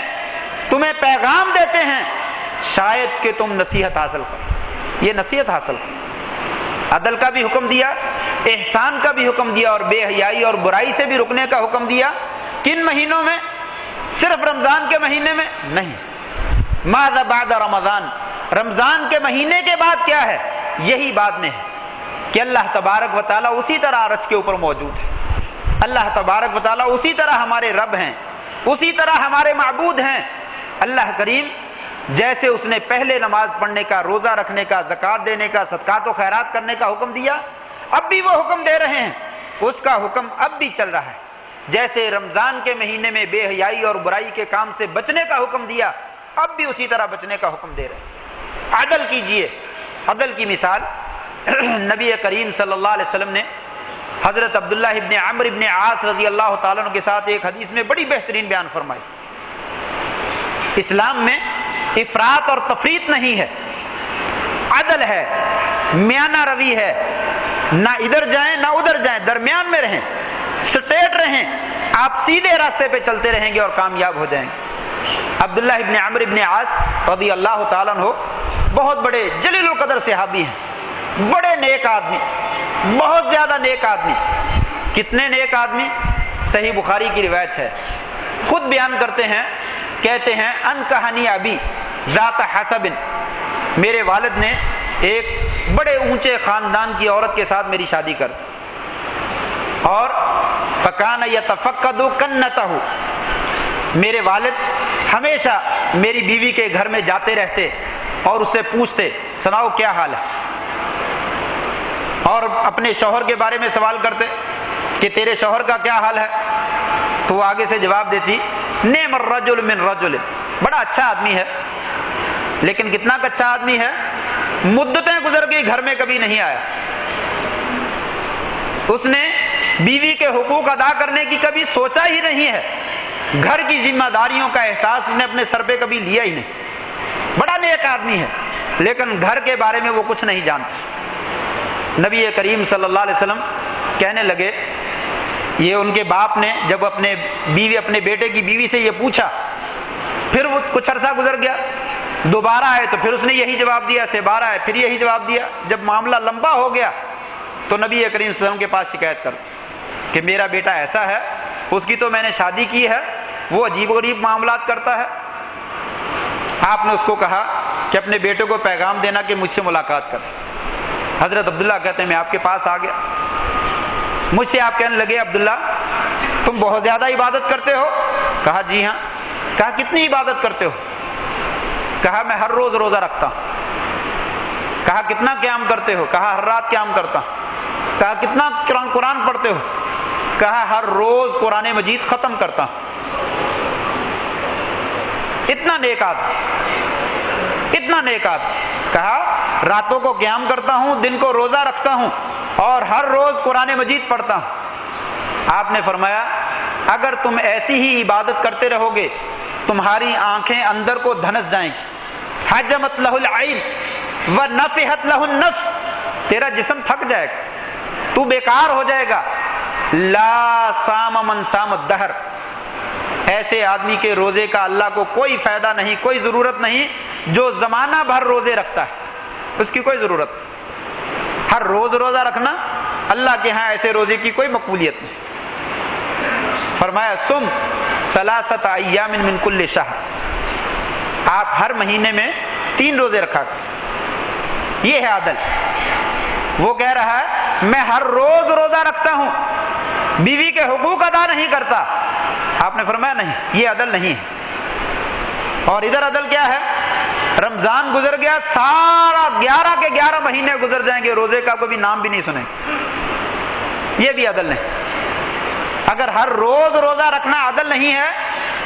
تمہیں پیغام دیتے ہیں، شاید کہ تم نصیحت حاصل کرو. یہ نصیحت حاصل کرو. عدل کا بھی حکم دیا، احسان کا بھی حکم دیا، اور بے حیائی اور برائی سے بھی رکنے کا حکم دیا۔ کن مہینوں میں؟ صرف رمضان کے مہینے میں نہیں، ماذا بعد رمضان، رمضان کے مہینے کے بعد کیا ہے، یہی بعد میں ہے کہ اللہ تبارک و تعالیٰ اسی طرح عرش کے اوپر موجود ہے، اللہ تبارک و تعالیٰ اسی طرح ہمارے رب ہیں، اسی طرح ہمارے معبود ہیں۔ اللہ کریم جیسے اس نے پہلے نماز پڑھنے کا، روزہ رکھنے کا، زکوٰۃ دینے کا، صدقات و خیرات کرنے کا حکم دیا، اب بھی وہ حکم دے رہے ہیں، اس کا حکم اب بھی چل رہا ہے۔ جیسے رمضان کے مہینے میں بے حیائی اور برائی کے کام سے بچنے کا حکم دیا، اب بھی اسی طرح بچنے کا حکم دے رہے ہیں۔ عدل کیجئے۔ عدل کی مثال نبی کریم صلی اللہ علیہ وسلم نے حضرت عبداللہ ابن عمرو ابن عاص رضی اللہ تعالیٰ عنہ کے ساتھ ایک حدیث میں بڑی بہترین بیان فرمائی۔ اسلام میں افراط اور تفریط نہیں ہے، عدل ہے، میانہ روی ہے، نہ ادھر جائیں نہ ادھر جائیں، درمیان میں رہیں، سٹریٹ رہیں، آپ سیدھے راستے پہ چلتے رہیں گے اور کامیاب ہو جائیں گے۔ عبداللہ ابن عمرو ابن عاص رضی اللہ تعالیٰ عنہ بہت بڑے جلیل القدر صحابی ہیں، بڑے نیک آدمی، بہت زیادہ نیک آدمی۔ کتنے نیک آدمی؟ صحیح بخاری کی روایت ہے، خود بیان کرتے ہیں، کہتے ہیں ان کہانی ابی ذات حسب، میرے والد نے ایک بڑے اونچے خاندان کی عورت کے ساتھ میری شادی کر دی، اور فکان یتفقد کنتہ، میرے والد ہمیشہ میری بیوی کے گھر میں جاتے رہتے اور اس سے پوچھتے سناؤ کیا حال ہے، اور اپنے شوہر کے بارے میں سوال کرتے کہ تیرے شوہر کا کیا حال ہے، تو وہ آگے سے جواب دیتی نعم الرجل من رجل، بڑا اچھا آدمی ہے، لیکن کتنا اچھا آدمی ہے، مدتیں گزر گئی گھر میں کبھی نہیں آیا، اس نے بیوی کے حقوق ادا کرنے کی کبھی سوچا ہی نہیں ہے، گھر کی ذمہ داریوں کا احساس اس نے اپنے سر پہ کبھی لیا ہی نہیں، بڑا نیک آدمی ہے، لیکن گھر کے بارے میں وہ کچھ نہیں جانتا۔ نبی کریم صلی اللہ علیہ وسلم کہنے لگے، یہ ان کے باپ نے جب اپنے بیٹے کی بیوی سے یہ پوچھا، پھر وہ کچھ عرصہ گزر گیا، دوبارہ آئے تو پھر اس نے یہی جواب دیا، سے بار آئے پھر یہی جواب دیا، جب معاملہ لمبا ہو گیا تو نبی کریم صلی اللہ علیہ وسلم کے پاس شکایت کرتے کہ میرا بیٹا ایسا ہے، اس کی تو میں نے شادی کی ہے، وہ عجیب و غریب معاملات کرتا ہے۔ آپ نے اس کو کہا کہ اپنے بیٹے کو پیغام دینا کہ مجھ سے ملاقات کر۔ حضرت عبداللہ کہتے ہیں میں آپ کے پاس آ گیا، مجھ سے آپ کہنے لگے عبداللہ تم بہت زیادہ عبادت کرتے ہو؟ کہا جی ہاں۔ کہا کتنی عبادت کرتے ہو؟ کہا میں ہر روز روزہ رکھتا ہوں۔ کہا کتنا قیام کرتے ہو؟ کہا ہر رات قیام کرتا ہوں۔ کہا کتنا قرآن پڑھتے ہو؟ کہا ہر روز قرآن مجید ختم کرتا ہوں۔ اتنا نیک آدمی، اتنا نیک آدمی۔ کہا راتوں کو قیام کرتا ہوں، دن کو روزہ رکھتا ہوں، اور ہر روز قرآن مجید پڑھتا ہوں۔ آپ نے فرمایا اگر تم ایسی ہی عبادت کرتے رہو گے تمہاری آنکھیں اندر کو دھنس جائیں گی، حجمت لہ العین ونفحت لہ النفس، تیرا جسم تھک جائے گا، تو بیکار ہو جائے گا۔ لا صام من صام الدہر، ایسے آدمی کے روزے کا اللہ کو کوئی فائدہ نہیں، کوئی ضرورت نہیں جو زمانہ بھر روزے رکھتا ہے، اس کی کوئی ضرورت نہیں۔ ہر روز روزہ رکھنا اللہ کے ہاں ایسے روزے کی کوئی مقبولیت نہیں۔ فرمایا سم ثلاثۃ ایام من کل شہر، آپ ہر مہینے میں 3 روزے رکھا کریں، یہ ہے عدل۔ وہ کہہ رہا ہے میں ہر روز روزہ رکھتا ہوں، بیوی کے حقوق ادا نہیں کرتا، آپ نے فرمایا نہیں، یہ عدل نہیں ہے۔ اور ادھر عدل کیا ہے؟ رمضان گزر گیا، سارا 11 کے 11 مہینے گزر جائیں گے، روزے کا کبھی نام بھی نہیں سنیں، یہ بھی عدل نہیں۔ اگر ہر روز روزہ رکھنا عدل نہیں ہے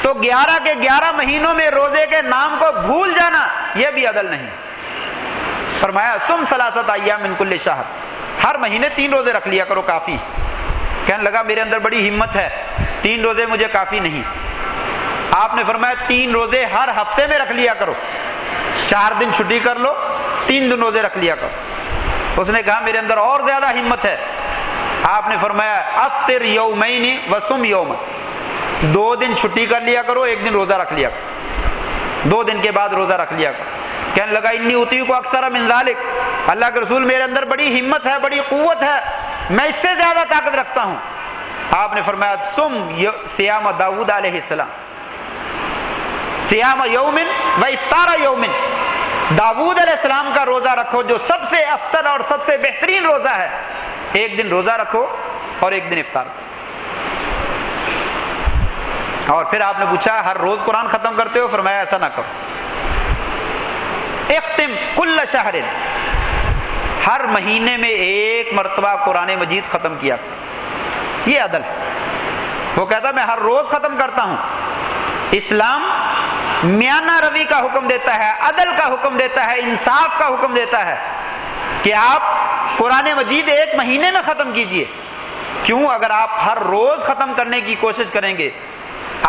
تو 11 کے 11 مہینوں میں روزے کے نام کو بھول جانا یہ بھی عدل نہیں۔ فرمایا سم ثلاثۃ ایام من کل شہر، ہر مہینے 3 روزے رکھ لیا کرو، کافی۔ کہنے لگا میرے اندر بڑی ہمت ہے، 3 روزے مجھے کافی نہیں۔ آپ نے فرمایا 3 روزے ہر ہفتے میں رکھ لیا کرو، 4 دن چھٹی کر لو، 3 دن روزے رکھ لیا کرو۔ اس نے کہا میرے اندر اور زیادہ ہمت ہے۔ آپ نے فرمایا افطر یومین وصم یوم، 2 دن چھٹی کر لیا کرو، 1 دن روزہ رکھ لیا کرو، 2 دن کے بعد روزہ رکھ لیا کرو۔ کہنے لگا انی اطیق اکثر من ذلک، اللہ کے رسول میرے اندر بڑی ہمت ہے، بڑی قوت ہے، میں اس سے زیادہ طاقت رکھتا ہوں۔ آپ نے فرمایا سم صیام داؤد علیہ السلام، صیام یومن و افطار یومن، داؤد علیہ السلام کا روزہ رکھو جو سب سے افضل اور سب سے بہترین روزہ ہے، ایک دن روزہ رکھو اور ایک دن افطار کرو۔ اور پھر آپ نے پوچھا ہر روز قرآن ختم کرتے ہو؟ فرمایا ایسا نہ کرو، اختم کل شہر، ہر مہینے میں ایک مرتبہ قرآن مجید ختم کیا کرو، یہ عدل ہے۔ وہ کہتا میں ہر روز ختم کرتا ہوں۔ اسلام میانہ روی کا حکم دیتا ہے، عدل کا حکم دیتا ہے، انصاف کا حکم دیتا ہے کہ آپ قرآن مجید ایک مہینے میں ختم کیجئے۔ کیوں؟ اگر آپ ہر روز ختم کرنے کی کوشش کریں گے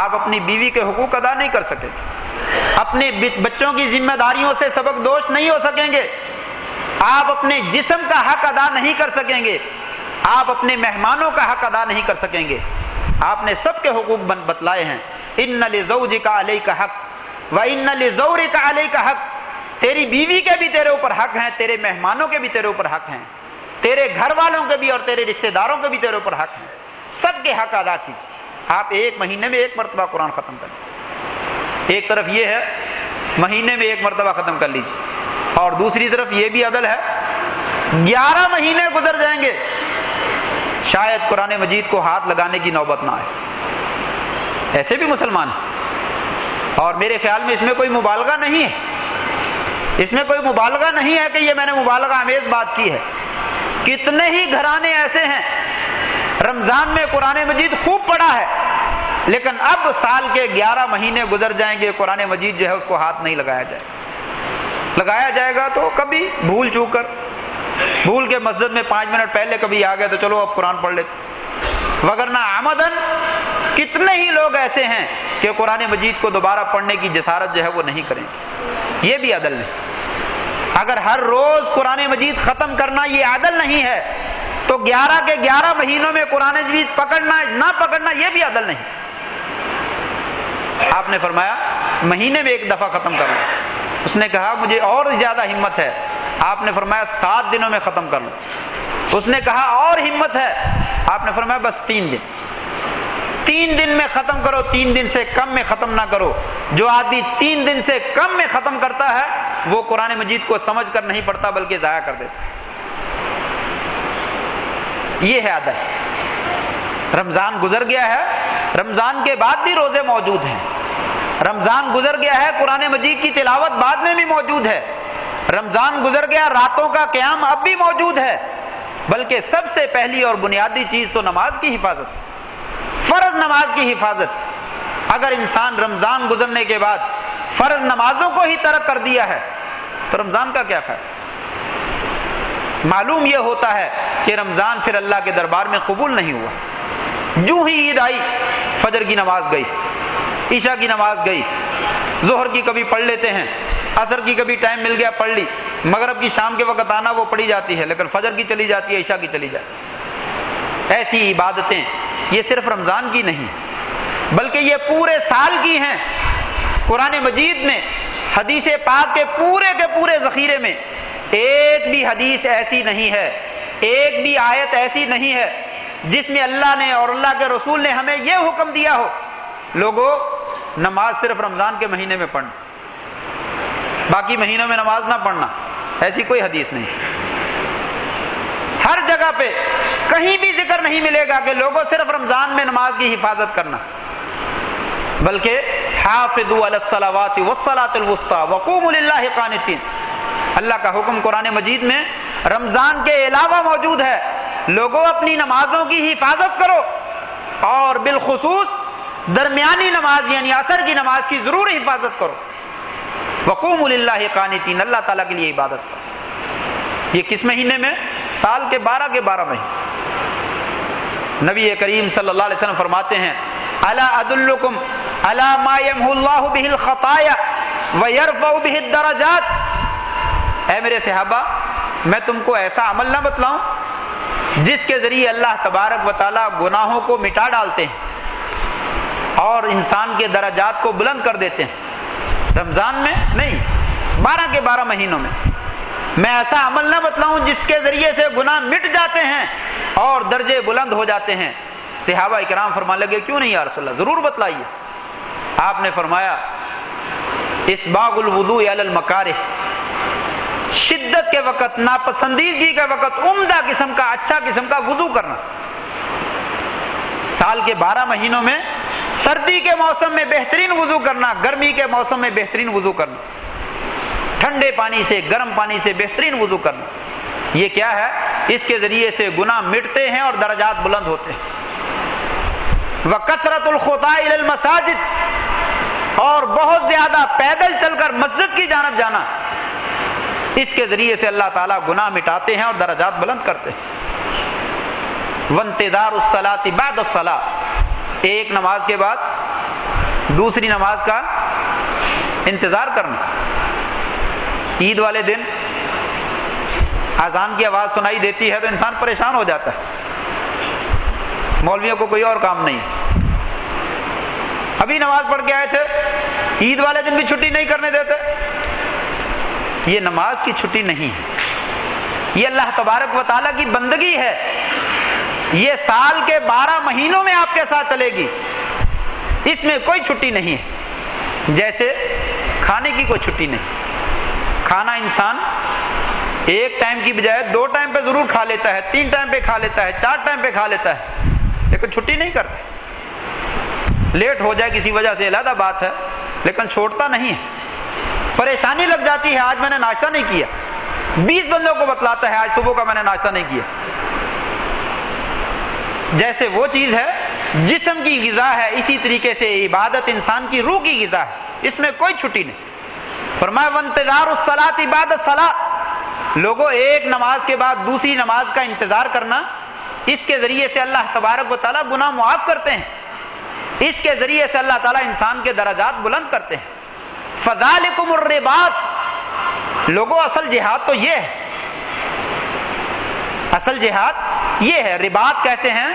آپ اپنی بیوی کے حقوق ادا نہیں کر سکیں گے، اپنے بچوں کی ذمہ داریوں سے سبق دوش نہیں ہو سکیں گے، آپ اپنے جسم کا حق ادا نہیں کر سکیں گے، آپ اپنے مہمانوں کا حق ادا نہیں کر سکیں گے۔ آپ نے سب کے حقوق بتلائے ہیں، ان لزوجک علیک حق وان لزورک علیک حق، تیری بیوی کے بھی تیرے اوپر حق ہیں، تیرے مہمانوں کے بھی تیرے اوپر حق ہیں، تیرے گھر والوں کے بھی اور تیرے رشتہ داروں کے بھی تیرے اوپر حق ہیں، سب کے حق ادا کیجیے۔ آپ ایک مہینے میں ایک مرتبہ قرآن ختم کر لیجیے، ایک طرف یہ ہے مہینے میں ایک مرتبہ ختم کر لیجیے، اور دوسری طرف یہ بھی عدل ہے 11 مہینے گزر جائیں گے شاید قرآن مجید کو ہاتھ لگانے کی نوبت نہ آئے، ایسے بھی مسلمان ہیں۔ اور میرے خیال میں اس میں کوئی مبالغہ نہیں ہے، اس میں کوئی مبالغہ نہیں ہے کہ یہ میں نے مبالغہ آمیز بات کی ہے۔ کتنے ہی گھرانے ایسے ہیں رمضان میں قرآن مجید خوب پڑھا ہے، لیکن اب سال کے 11 مہینے گزر جائیں گے قرآن مجید جو ہے اس کو ہاتھ نہیں لگایا جائے گا تو کبھی بھول چوک کر، بھول کے مسجد میں 5 منٹ پہلے کبھی آ گئے تو چلو اب قرآن پڑھ لیتے، وگرنہ عمدن کتنے ہی لوگ ایسے ہیں کہ قرآن مجید کو دوبارہ پڑھنے کی جسارت جو ہے وہ نہیں کریں گے۔ یہ بھی عدل نہیں۔ اگر ہر روز قرآن مجید ختم کرنا یہ عدل نہیں ہے تو 11 کے 11 مہینوں میں قرآن مجید پکڑنا نہ پکڑنا یہ بھی عدل نہیں۔ آپ نے فرمایا مہینے میں ایک دفعہ ختم کر لو۔ اس نے کہا مجھے اور زیادہ ہمت ہے، آپ نے فرمایا 7 دنوں میں ختم کر لو۔ اس نے کہا اور ہمت ہے، آپ نے فرمایا بس 3 دن، 3 دن میں ختم کرو، 3 دن سے کم میں ختم نہ کرو۔ جو آدمی 3 دن سے کم میں ختم کرتا ہے وہ قرآن مجید کو سمجھ کر نہیں پڑھتا بلکہ ضائع کر دیتا ہے۔ یہ ہے عدل۔ رمضان گزر گیا ہے، رمضان کے بعد بھی روزے موجود ہیں، رمضان گزر گیا ہے قرآن مجید کی تلاوت بعد میں بھی موجود ہے، رمضان گزر گیا راتوں کا قیام اب بھی موجود ہے، بلکہ سب سے پہلی اور بنیادی چیز تو نماز کی حفاظت ہے، فرض نماز کی حفاظت۔ اگر انسان رمضان گزرنے کے بعد فرض نمازوں کو ہی ترک کر دیا ہے تو رمضان کا کیا فائدہ؟ معلوم یہ ہوتا ہے کہ رمضان پھر اللہ کے دربار میں قبول نہیں ہوا۔ جو ہی عید آئی فجر کی نماز گئی، عشاء کی نماز گئی، ظہر کی کبھی پڑھ لیتے ہیں، عصر کی کبھی ٹائم مل گیا پڑھ لی، مغرب کی شام کے وقت آنا وہ پڑھی جاتی ہے، لیکن فجر کی چلی جاتی ہے، عشاء کی چلی جاتی ہے۔ ایسی عبادتیں یہ صرف رمضان کی نہیں بلکہ یہ پورے سال کی ہیں۔ قرآن مجید میں حدیث پاک کے پورے ذخیرے میں ایک بھی حدیث ایسی نہیں ہے، ایک بھی آیت ایسی نہیں ہے جس میں اللہ نے اور اللہ کے رسول نے ہمیں یہ حکم دیا ہو لوگوں نماز صرف رمضان کے مہینے میں پڑھنا، باقی مہینوں میں نماز نہ پڑھنا، ایسی کوئی حدیث نہیں۔ ہر جگہ پہ کہیں بھی ذکر نہیں ملے گا کہ لوگوں صرف رمضان میں نماز کی حفاظت کرنا، بلکہ حافظوا علی الصلوات والصلاۃ الوسطی وقوموا للہ قانتین، اللہ کا حکم قرآن مجید میں رمضان کے علاوہ موجود ہے۔ لوگوں اپنی نمازوں کی حفاظت کرو اور بالخصوص درمیانی نماز یعنی عصر کی نماز کی ضرور حفاظت کرو۔ وقوموا للہ قانتین، اللہ تعالیٰ کے لیے عبادت کرو۔ یہ کس مہینے میں؟ سال کے 12 مہینے۔ نبی کریم صلی اللہ علیہ وسلم فرماتے ہیں الا ادلکم علی ما یمحو اللہ بہ الخطایا ویرفع بہ الدرجات، اے میرے صحابہ میں تم کو ایسا عمل نہ بتلاؤں جس کے ذریعے اللہ تبارک و تعالیٰ گناہوں کو مٹا ڈالتے ہیں اور انسان کے درجات کو بلند کر دیتے ہیں؟ رمضان میں نہیں، 12 کے 12 مہینوں میں۔ میں ایسا عمل نہ بتلاؤں جس کے ذریعے سے گناہ مٹ جاتے ہیں اور درجے بلند ہو جاتے ہیں؟ صحابہ کرام فرمانے لگے کیوں نہیں یا رسول اللہ، ضرور بتلائیے۔ آپ نے فرمایا اسباغ الوضوء علی المکارہ، شدت کے وقت، ناپسندیدگی کے وقت عمدہ قسم کا، اچھا قسم کا وضو کرنا۔ سال کے 12 مہینوں میں سردی کے موسم میں بہترین وضو کرنا، گرمی کے موسم میں بہترین وضو کرنا، ٹھنڈے پانی سے گرم پانی سے بہترین وضو کرنا۔ یہ کیا ہے؟ اس کے ذریعے سے گناہ مٹتے ہیں اور درجات بلند ہوتے ہیں۔ وَكَثْرَةُ الْخُطَىٰ إِلَى الْمَسَاجِدِ، اور بہت زیادہ پیدل چل کر مسجد کی جانب جانا، اس کے ذریعے سے اللہ تعالیٰ گناہ مٹاتے ہیں اور درجات بلند کرتے ہیں۔ وَانْتِظَارُ الصَّلَاةِ بَعْدَ الصَّلَاةِ، ایک نماز کے بعد دوسری نماز کا انتظار کرنا۔ عید والے دن اذان کی آواز سنائی دیتی ہے تو انسان پریشان ہو جاتا ہے، مولویوں کو کوئی اور کام نہیں، ابھی نماز پڑھ کے آئے تھے، عید والے دن بھی چھٹی نہیں کرنے دیتے۔ یہ نماز کی چھٹی نہیں ہے، یہ اللہ تبارک و تعالیٰ کی بندگی ہے، یہ سال کے 12 مہینوں میں آپ کے ساتھ چلے گی، اس میں کوئی چھٹی نہیں ہے۔ جیسے کھانے کی کوئی چھٹی نہیں، کھانا انسان ایک ٹائم کی بجائے 2 ٹائم پہ ضرور کھا لیتا ہے، 3 ٹائم پہ کھا لیتا ہے، 4 ٹائم پہ کھا لیتا ہے، لیکن چھٹی نہیں کرتے۔ لیٹ ہو جائے کسی وجہ سے علیحدہ بات ہے، لیکن چھوڑتا نہیں ہے۔ پریشانی لگ جاتی ہے، آج میں نے ناشتہ نہیں کیا، 20 بندوں کو بتلاتا ہے آج صبح کا میں نے ناشتہ نہیں کیا۔ جیسے وہ چیز ہے جسم کی غذا ہے، اسی طریقے سے عبادت انسان کی روح کی غذا ہے، اس میں کوئی چھٹی نہیں۔ فرمایا وانتظار الصلاۃ بعد الصلاۃ، لوگوں ایک نماز کے بعد دوسری نماز کا انتظار کرنا، اس کے ذریعے سے اللہ تبارک و تعالیٰ گناہ معاف کرتے ہیں، اس کے ذریعے سے اللہ تعالیٰ انسان کے درجات بلند کرتے ہیں۔ فذالکم الرباط، لوگوں اصل جہاد تو یہ ہے، اصل جہاد یہ ہے۔ رباط کہتے ہیں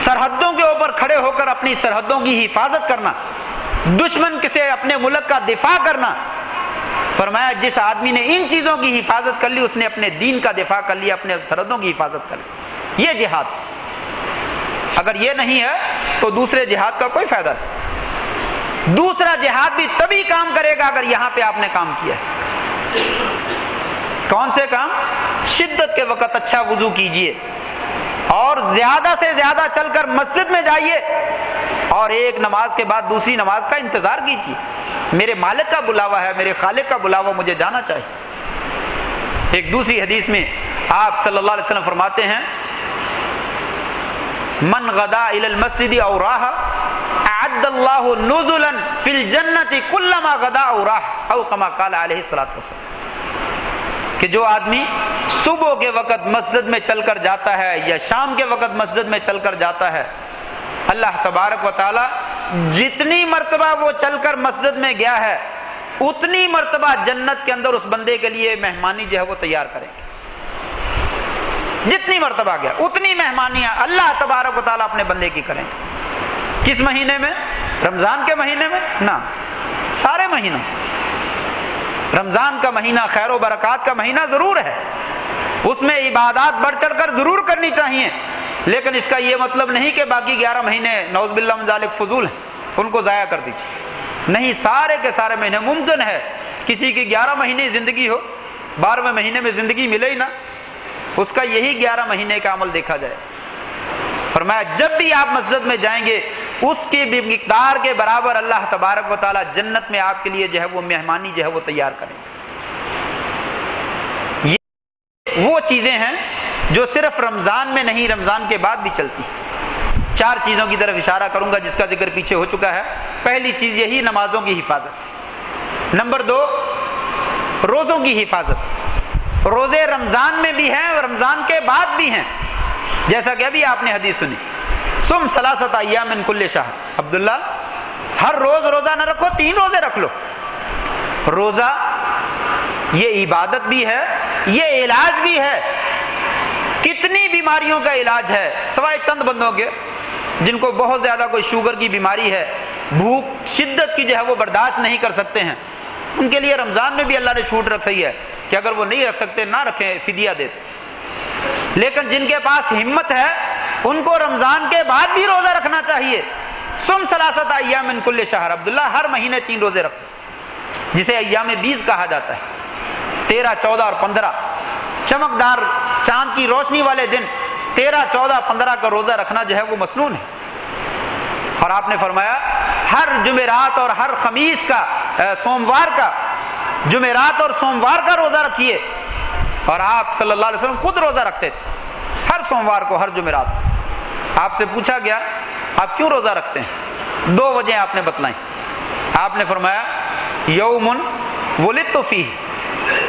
سرحدوں کے اوپر کھڑے ہو کر اپنی سرحدوں کی حفاظت کرنا، دشمن سے اپنے ملک کا دفاع کرنا۔ فرمایا جس آدمی نے ان چیزوں کی حفاظت کر لی، اس نے اپنے دین کا دفاع کر لیا، اپنے سرحدوں کی حفاظت کر لی، یہ جہاد۔ اگر یہ نہیں ہے تو دوسرے جہاد کا کوئی فائدہ نہیں۔ دوسرا جہاد بھی تبھی کام کرے گا اگر یہاں پہ آپ نے کام کیا ہے۔ کون سے کام؟ شدت کے وقت اچھا وضو کیجئے اور زیادہ سے زیادہ چل کر مسجد میں جائیے اور ایک نماز کے بعد دوسری نماز کا انتظار کیجیے۔ میرے مالک کا بلاوا ہے، میرے خالق کا بلاوا، مجھے جانا چاہیے۔ ایک دوسری حدیث میں آپ صلی اللہ علیہ وسلم فرماتے ہیں من غدا الى المسجد او راح اعد اللہ نزلا فی الجنۃ کلما غدا او راح او کما قال علیہ الصلوۃ والسلام، کہ جو آدمی صبح کے وقت مسجد میں چل کر جاتا ہے یا شام کے وقت مسجد میں چل کر جاتا ہے، اللہ تبارک و تعالی جتنی مرتبہ وہ چل کر مسجد میں گیا ہے اتنی مرتبہ جنت کے اندر اس بندے کے لیے مہمانی جو ہے وہ تیار کریں گے۔ جتنی مرتبہ گیا اتنی مہمانیاں اللہ تبارک و تعالیٰ اپنے بندے کی کریں گے۔ کس مہینے میں؟ رمضان کے مہینے میں؟ نہ، سارے مہینوں۔ رمضان کا مہینہ خیر و برکات کا مہینہ ضرور ہے، اس میں عبادات بڑھ چڑھ کر ضرور کرنی چاہیے، لیکن اس کا یہ مطلب نہیں کہ باقی 11 مہینے نعوذ باللہ من ذالک فضول ہیں، ان کو ضائع کر دیجیے۔ نہیں، سارے کے سارے مہینے۔ ممکن ہے کسی کی 11 مہینے زندگی ہو، 12ویں مہینے میں زندگی ملے ہی نہ، اس کا یہی 11 مہینے کا عمل دیکھا جائے۔ فرمایا جب بھی آپ مسجد میں جائیں گے اس کی بھی مقدار کے برابر اللہ تبارک و تعالیٰ جنت میں آپ کے لیے جو ہے وہ مہمانی جو ہے وہ تیار کریں گے۔ یہ وہ چیزیں ہیں جو صرف رمضان میں نہیں، رمضان کے بعد بھی چلتی ہیں۔ 4 چیزوں کی طرف اشارہ کروں گا جس کا ذکر پیچھے ہو چکا ہے۔ پہلی چیز یہی نمازوں کی حفاظت۔ نمبر 2 روزوں کی حفاظت۔ روزے رمضان میں بھی ہیں اور رمضان کے بعد بھی ہیں، جیسا کہ ابھی آپ نے حدیث سنی، سم 3 ایام من کل شہر۔ عبداللہ ہر روز روزہ نہ رکھو، 3 روزے رکھ لو۔ روزہ یہ عبادت بھی ہے، یہ علاج بھی ہے۔ کتنی بیماریوں کا علاج ہے، سوائے چند بندوں کے جن کو بہت زیادہ کوئی شوگر کی بیماری ہے، بھوک شدت کی جو ہے وہ برداشت نہیں کر سکتے ہیں، ان کے لیے رمضان میں بھی اللہ نے چھوٹ رکھی ہے کہ اگر وہ نہیں رکھ سکتے نہ رکھیں، فدیہ دے دیں۔ لیکن جن کے پاس ہمت ہے ان کو رمضان کے بعد بھی روزہ رکھنا چاہیے۔ سم ثلاثۃ ایام من کل شہر، عبداللہ ہر مہینے 3 روزے رکھو، جسے ایام بیض کہا جاتا ہے۔ 13، 14 اور 15 چمکدار چاند کی روشنی والے دن 13، 14، 15 کا روزہ رکھنا جو ہے وہ مسنون ہے۔ اور آپ نے فرمایا ہر جمعرات اور ہر خمیس کا سوموار کا، جمعرات اور سوموار کا روزہ رکھیے۔ اور آپ صلی اللہ علیہ وسلم خود روزہ رکھتے تھے ہر سوموار کو، ہر جمعرات۔ آپ سے پوچھا گیا آپ کیوں روزہ رکھتے ہیں؟ 2 وجہیں آپ نے بتلائیں۔ آپ نے فرمایا یوم ولدت فیہ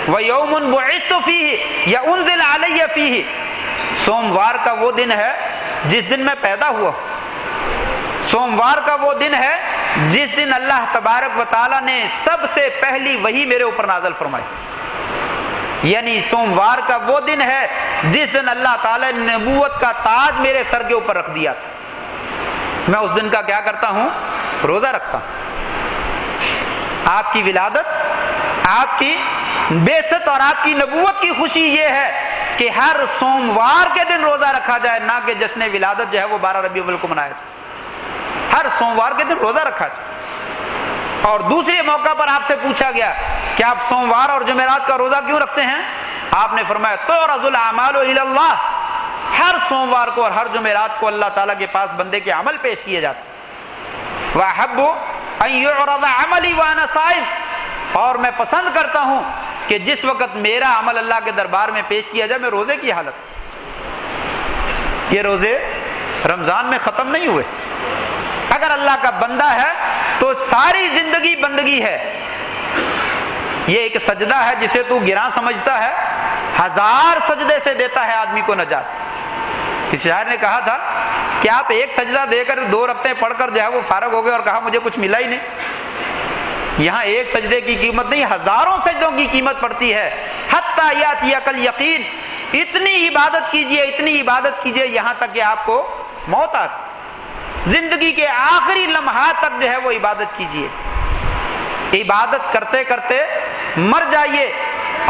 و یوم بعثت فیہ یا انزل علی فیہ، سوموار کا وہ دن ہے جس دن میں پیدا ہوا، سوموار کا وہ دن ہے جس دن اللہ تبارک و تعالیٰ نے سب سے پہلی وحی میرے اوپر نازل فرمائی، یعنی سوموار کا وہ دن ہے جس دن اللہ تعالیٰ نے نبوت کا تاج میرے سر کے اوپر رکھ دیا تھا۔ میں اس دن کا کیا کرتا ہوں؟ روزہ رکھتا ہوں۔ آپ کی ولادت، آپ کی بعثت اور آپ کی نبوت کی خوشی یہ ہے کہ ہر سوموار کے دن روزہ رکھا جائے، نہ کہ جشن ولادت جو ہے وہ 12 ربیع الاول کو منایا جائے۔ ہر سوموار کے دن روزہ رکھا جائے۔ اور دوسرے موقع پر آپ سے پوچھا گیا کہ آپ سوموار اور جمعرات کا روزہ کیوں رکھتے ہیں؟ آپ نے فرمایا تعرض الاعمال الی اللہ، ہر سوموار کو اور ہر جمعرات کو اللہ تعالیٰ کے پاس بندے کے عمل پیش کیے جاتے ہیں۔ وَأَحَبُّ أَن يُعْرَضَ عَمَلِي وَأَنَا صَائِمٌ، اور میں پسند کرتا ہوں کہ جس وقت میرا عمل اللہ کے دربار میں پیش کیا جائے میں روزے کی حالت۔ یہ روزے رمضان میں ختم نہیں ہوئے۔ اگر اللہ کا بندہ ہے تو ساری زندگی بندگی ہے۔ یہ ایک سجدہ ہے جسے تو گراں سمجھتا ہے، 1000 سجدے سے دیتا ہے آدمی کو نجات۔ کسی شاعر نے کہا تھا کہ آپ ایک سجدہ دے کر 2 رکعتیں پڑھ کر جو ہے وہ فارغ ہو گئے اور کہا مجھے کچھ ملا ہی نہیں۔ یہاں ایک سجدے کی قیمت نہیں، 1000 سجدوں کی قیمت پڑتی ہے۔ حتی یاتیک الیقین، اتنی عبادت کیجئے، اتنی عبادت کیجئے یہاں تک کہ آپ کو موت آ جائے۔ زندگی کے آخری لمحات تک جو ہے وہ عبادت کیجئے۔ عبادت کرتے کرتے مر جائیے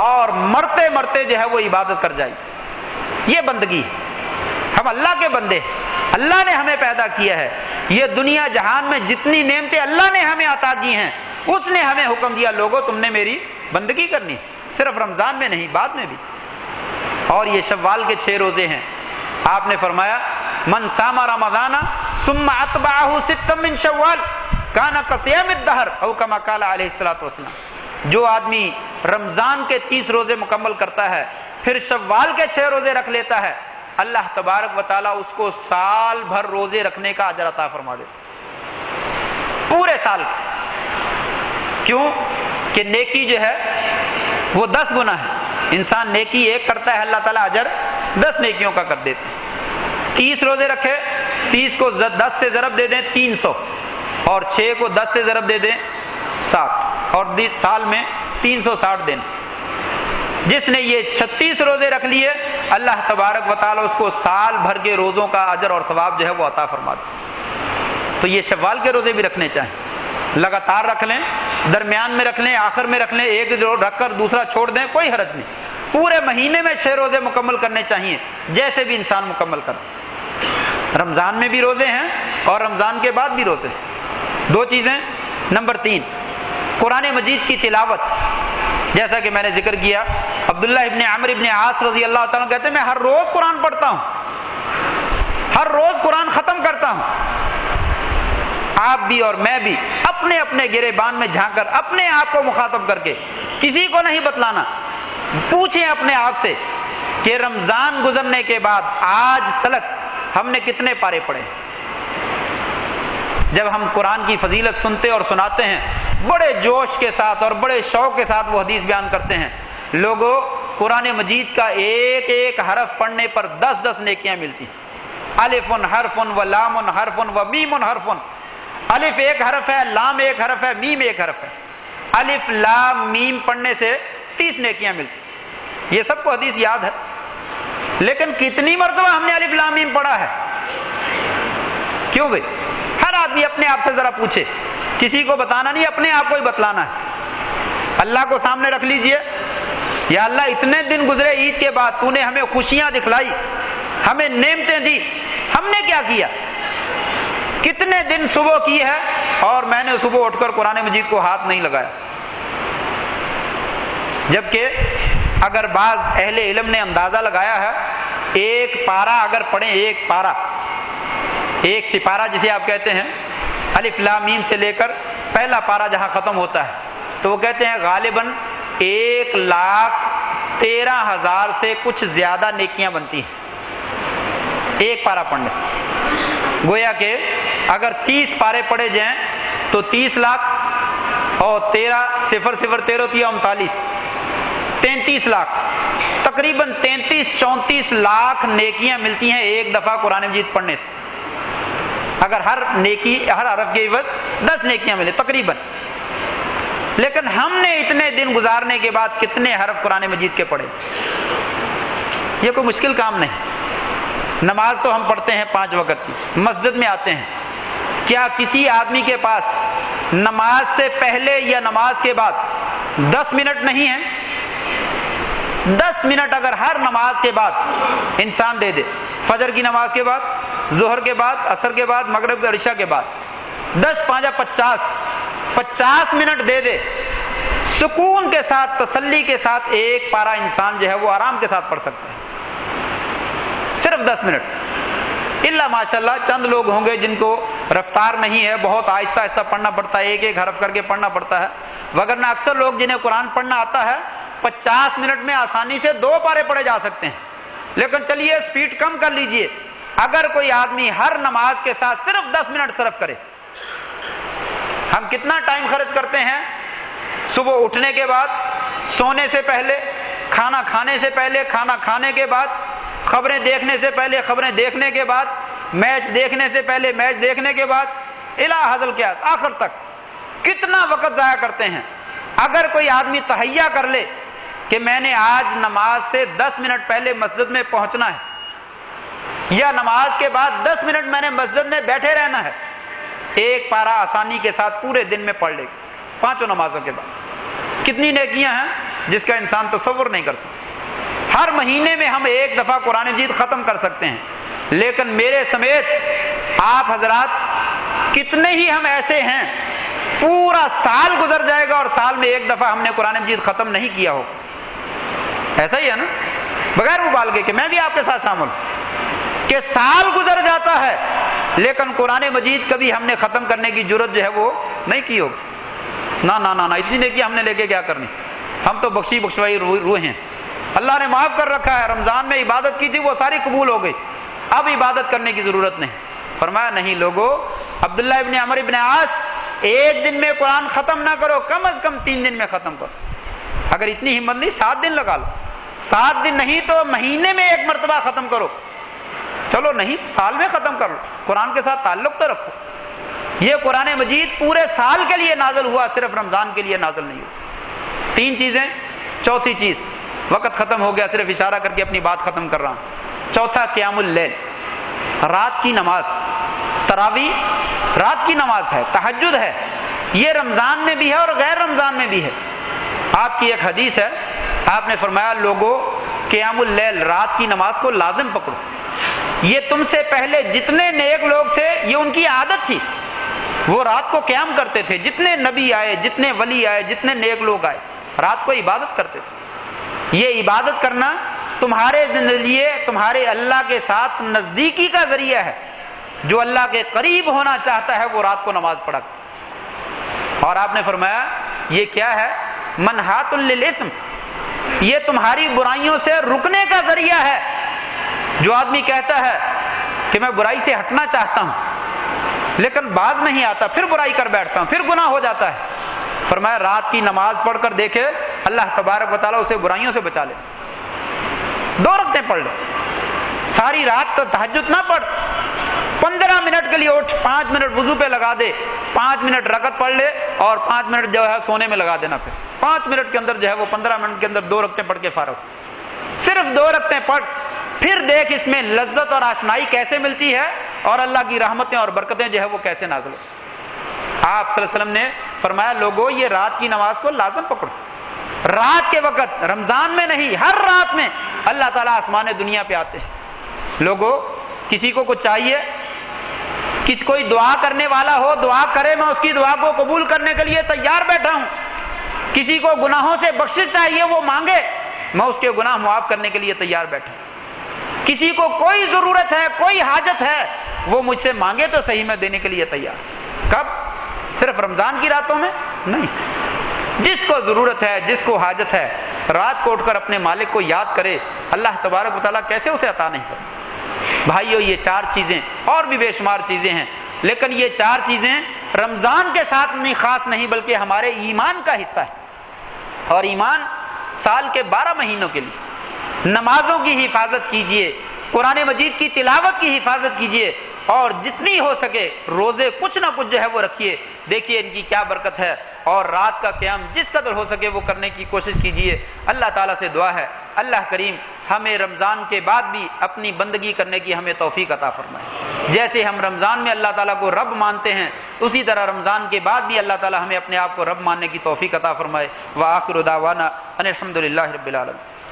اور مرتے مرتے جو ہے وہ عبادت کر جائیے۔ یہ بندگی ہے۔ ہم اللہ کے بندے ہیں، اللہ نے ہمیں پیدا کیا ہے۔ یہ دنیا جہان میں جتنی نعمتیں اللہ نے ہمیں عطا کی ہیں اس نے ہمیں حکم دیا لوگوں تم نے میری بندگی کرنی، صرف رمضان میں نہیں بعد میں بھی۔ اور یہ شوال کے 6 روزے ہیں۔ آپ نے فرمایا من صام رمضان ثم اتبعه 6 من شوال کان کصیام الدہر او کما قال علیہ الصلوۃ والسلام، جو آدمی رمضان کے 30 روزے مکمل کرتا ہے پھر شوال کے 6 روزے رکھ لیتا ہے، اللہ تبارک و تعالیٰ اس کو سال بھر روزے رکھنے کا اجر عطا فرما دیتا، پورے سال کا۔ کیوں کہ نیکی جو ہے وہ 10 گنا ہے۔ انسان نیکی 1 کرتا ہے اللہ تعالیٰ اجر 10 نیکیوں کا کر دیتے ہیں۔ 30 روزے رکھے، 30 کو 10 سے ضرب دے دیں 300، اور 6 کو 10 سے ضرب دے دیں 60، اور سال میں 360 دن۔ جس نے یہ 36 روزے رکھ لیے اللہ تبارک و تعالیٰ اس کو سال بھر کے روزوں کا اجر اور ثواب جو ہے وہ عطا فرما دے۔ تو یہ شوال کے روزے بھی رکھنے چاہیں، لگاتار رکھ لیں، درمیان میں رکھ لیں، آخر میں رکھ لیں، ایک رکھ کر دوسرا چھوڑ دیں، کوئی حرج نہیں۔ پورے مہینے میں 6 روزے مکمل کرنے چاہیے، جیسے بھی انسان مکمل کرے۔ رمضان میں بھی روزے ہیں اور رمضان کے بعد بھی روزے ہیں۔ 2 چیزیں۔ نمبر 3 قرآن مجید کی تلاوت، جیسا کہ میں نے ذکر کیا عبداللہ ابن عمرو ابن عاص رضی اللہ تعالیٰ کہتے ہیں میں ہر روز قرآن پڑھتا ہوں، ہر روز قرآن ختم کرتا ہوں۔ آپ بھی اور میں بھی اپنے اپنے گریبان میں جھانک کر اپنے آپ کو مخاطب کر کے، کسی کو نہیں بتلانا، پوچھیں اپنے آپ سے کہ رمضان گزرنے کے بعد آج تلک ہم نے کتنے پارے پڑھے۔ جب ہم قرآن کی فضیلت سنتے اور سناتے ہیں بڑے جوش کے ساتھ اور بڑے شوق کے ساتھ وہ حدیث بیان کرتے ہیں، لوگوں قرآن مجید کا ایک ایک حرف پڑھنے پر 10 نیکیاں ملتی ہیں۔ الف حرف و لام حرف و میم حرف، الف ایک حرف ہے، لام ایک حرف ہے، میم ایک حرف ہے۔ الف لام میم پڑھنے سے 30 نیکیاں ملتی۔ یہ سب کو حدیث یاد ہے، لیکن کتنی مرتبہ ہم نے الف لام میم پڑھا ہے؟ کیوں بھائی؟ ہر آدمی اپنے آپ سے ذرا پوچھے، کسی کو بتانا نہیں، اپنے آپ کو ہی بتلانا ہے۔ اللہ کو سامنے رکھ لیجئے، یا اللہ اتنے دن گزرے عید کے بعد، تو نے ہمیں خوشیاں دکھلائی، ہمیں نعمتیں دی، ہم نے کیا کیا؟ کتنے دن صبح کی ہے اور میں نے صبح اٹھ کر قرآن مجید کو ہاتھ نہیں لگایا۔ جبکہ اگر بعض اہل علم نے اندازہ لگایا ہے، ایک پارہ اگر پڑھیں، ایک پارہ، ایک سپارہ جسے آپ کہتے ہیں، الف لام میم سے لے کر پہلا پارہ جہاں ختم ہوتا ہے، تو وہ کہتے ہیں غالباً 1,13,000 سے کچھ زیادہ نیکیاں بنتی ہیں ایک پارہ پڑھنے سے۔ گویا کہ اگر 30 پارے پڑھے جائیں تو 30 لاکھ اور 13 33 لاکھ، تقریباً 33-34 لاکھ نیکیاں ملتی ہیں ایک دفعہ قرآن مجید پڑھنے سے، اگر ہر نیکی، ہر حرف کے عوض 10 نیکیاں ملے تقریباً۔ لیکن ہم نے اتنے دن گزارنے کے بعد کتنے حرف قرآن مجید کے پڑھے؟ یہ کوئی مشکل کام نہیں۔ نماز تو ہم پڑھتے ہیں 5 وقت کی، مسجد میں آتے ہیں، کیا کسی آدمی کے پاس نماز سے پہلے یا نماز کے بعد 10 منٹ نہیں ہے؟ 10 منٹ اگر ہر نماز کے بعد انسان دے دے، فجر کی نماز کے بعد، ظہر کے بعد، عصر کے بعد، مغرب اور عشاء کے بعد، 10 5 50 منٹ دے دے، سکون کے ساتھ، تسلی کے ساتھ ایک پارہ انسان جو ہے وہ آرام کے ساتھ پڑھ سکتا ہے، صرف 10 منٹ۔ الا ماشاءاللہ چند لوگ ہوں گے جن کو رفتار نہیں ہے، بہت آہستہ آہستہ پڑھنا پڑتا ہے، ایک ایک حرف کر کے پڑھنا پڑتا ہے، وگرنہ اکثر لوگ جنہیں قرآن پڑھنا آتا ہے 50 منٹ میں آسانی سے 2 پارے پڑھے جا سکتے ہیں۔ لیکن چلیے سپیڈ کم کر لیجئے، اگر کوئی آدمی ہر نماز کے ساتھ صرف 10 منٹ صرف کرے، ہم کتنا ٹائم خرچ کرتے ہیں؟ صبح اٹھنے کے بعد، سونے سے پہلے، کھانا کھانے سے پہلے، کھانا کھانے کے بعد، خبریں دیکھنے سے پہلے، خبریں دیکھنے کے بعد، میچ دیکھنے سے پہلے، میچ دیکھنے کے بعد، الی حاصل کیا آخر تک کتنا وقت ضائع کرتے ہیں۔ اگر کوئی آدمی تہیہ کر لے کہ میں نے آج نماز سے 10 منٹ پہلے مسجد میں پہنچنا ہے، یا نماز کے بعد 10 منٹ میں نے مسجد میں بیٹھے رہنا ہے، ایک پارہ آسانی کے ساتھ پورے دن میں پڑھ لے گا 5 نمازوں کے بعد۔ کتنی نیکیاں ہیں جس کا انسان تصور نہیں کر سکتا۔ ہر مہینے میں ہم ایک دفعہ قرآن مجید ختم کر سکتے ہیں، لیکن میرے سمیت آپ حضرات کتنے ہی ہم ایسے ہیں، پورا سال گزر جائے گا اور سال میں ایک دفعہ ہم نے قرآن مجید ختم نہیں کیا ہو۔ ایسا ہی ہے نا، بغیر مبالغے کے میں بھی آپ کے ساتھ شامل ہوں کہ سال گزر جاتا ہے لیکن قرآن مجید کبھی ہم نے ختم کرنے کی جرت جو ہے وہ نہیں کی ہوگی۔ نہ نہ نہ اتنی نیکی ہم نے لے کے کیا کرنی، ہم تو بخشی بخشوائی روح ہیں، اللہ نے معاف کر رکھا ہے، رمضان میں عبادت کی تھی وہ ساری قبول ہو گئی، اب عبادت کرنے کی ضرورت نہیں۔ فرمایا نہیں لوگو، عبداللہ ابن عمر ابن عاص، ایک دن میں قرآن ختم نہ کرو، کم از کم 3 دن میں ختم کرو۔ اگر اتنی ہمت نہیں 7 دن لگا لو، 7 دن نہیں تو مہینے میں 1 مرتبہ ختم کرو، چلو نہیں سال میں ختم کر لو، قرآن کے ساتھ تعلق تو رکھو۔ یہ قرآن مجید پورے سال کے لیے نازل ہوا، صرف رمضان کے لیے نازل نہیں ہوا۔ 3 چیزیں، چوتھی چیز، وقت ختم ہو گیا، صرف اشارہ کر کے اپنی بات ختم کر رہا ہوں۔ چوتھا قیام اللیل، رات کی نماز، تراویح رات کی نماز ہے، تہجد ہے، یہ رمضان میں بھی ہے اور غیر رمضان میں بھی ہے۔ آپ کی ایک حدیث ہے، آپ نے فرمایا لوگو قیام اللیل، رات کی نماز کو لازم پکڑو، یہ تم سے پہلے جتنے نیک لوگ تھے یہ ان کی عادت تھی، وہ رات کو قیام کرتے تھے، جتنے نبی آئے، جتنے ولی آئے، جتنے نیک لوگ آئے، رات کو عبادت کرتے تھے۔ یہ عبادت کرنا تمہارے لیے تمہارے اللہ کے ساتھ نزدیکی کا ذریعہ ہے، جو اللہ کے قریب ہونا چاہتا ہے وہ رات کو نماز پڑھا۔ اور آپ نے فرمایا یہ کیا ہے؟ منہات للاسم، یہ تمہاری برائیوں سے رکنے کا ذریعہ ہے۔ جو آدمی کہتا ہے کہ میں برائی سے ہٹنا چاہتا ہوں لیکن باز نہیں آتا، پھر برائی کر بیٹھتا ہوں، پھر گناہ ہو جاتا ہے، فرمایا رات کی نماز پڑھ کر دیکھے اللہ تبارک و تعالیٰ اسے برائیوں سے بچا لے۔ 2 رکعتیں پڑھ لے، ساری رات تو تہجد نہ پڑھ، 15 منٹ کے لیے اٹھ، 5 منٹ وضو پہ لگا دے، 5 منٹ رکعت پڑھ لے اور 5 منٹ جو ہے سونے میں لگا دینا، پھر 5 منٹ کے اندر جو ہے وہ 15 منٹ کے اندر 2 رکعتیں پڑھ کے فارغ، صرف 2 رکعتیں پڑھ، پھر دیکھ اس میں لذت اور آشنائی کیسے ملتی ہے اور اللہ کی رحمتیں اور برکتیں جو ہے وہ کیسے نازل ہوتی ہیں۔ آپ صلی اللہ علیہ وسلم نے فرمایا لوگو یہ رات کی نماز کو لازم پکڑو، رات کے وقت، رمضان میں نہیں، ہر رات میں اللہ تعالیٰ آسمان دنیا پہ آتے ہیں۔ لوگوں، کسی کو کچھ چاہیے، کوئی دعا کرنے والا ہو، دعا کرے، میں اس کی دعا کو قبول کرنے کے لیے تیار بیٹھا ہوں۔ کسی کو گناہوں سے بخشش چاہیے، وہ مانگے، میں اس کے گناہ معاف کرنے کے لیے تیار بیٹھا ہوں۔ کسی کو کوئی ضرورت ہے، کوئی حاجت ہے، وہ مجھ سے مانگے تو صحیح، میں دینے کے لیے تیار۔ کب؟ صرف رمضان کی راتوں میں نہیں، جس کو ضرورت ہے، جس کو حاجت ہے، رات کو اٹھ کر اپنے مالک کو یاد کرے، اللہ تبارک و تعالیٰ کیسے اسے عطا نہیں کرے۔ بھائیو، یہ 4 چیزیں، اور بھی بے شمار چیزیں ہیں، لیکن یہ 4 چیزیں رمضان کے ساتھ نہیں، خاص نہیں، بلکہ ہمارے ایمان کا حصہ ہے۔ اور ایمان سال کے 12 مہینوں کے لیے نمازوں کی حفاظت کیجئے، قرآن مجید کی تلاوت کی حفاظت کیجئے، اور جتنی ہو سکے روزے کچھ نہ کچھ جو ہے وہ رکھیے، دیکھیے ان کی کیا برکت ہے۔ اور رات کا قیام جس قدر ہو سکے وہ کرنے کی کوشش کیجئے۔ اللہ تعالیٰ سے دعا ہے اللہ کریم ہمیں رمضان کے بعد بھی اپنی بندگی کرنے کی ہمیں توفیق عطا فرمائے۔ جیسے ہم رمضان میں اللہ تعالیٰ کو رب مانتے ہیں، اسی طرح رمضان کے بعد بھی اللہ تعالیٰ ہمیں اپنے آپ کو رب ماننے کی توفیق عطا فرمائے۔ وآخر دعوانا ان الحمد للہ رب العالمین۔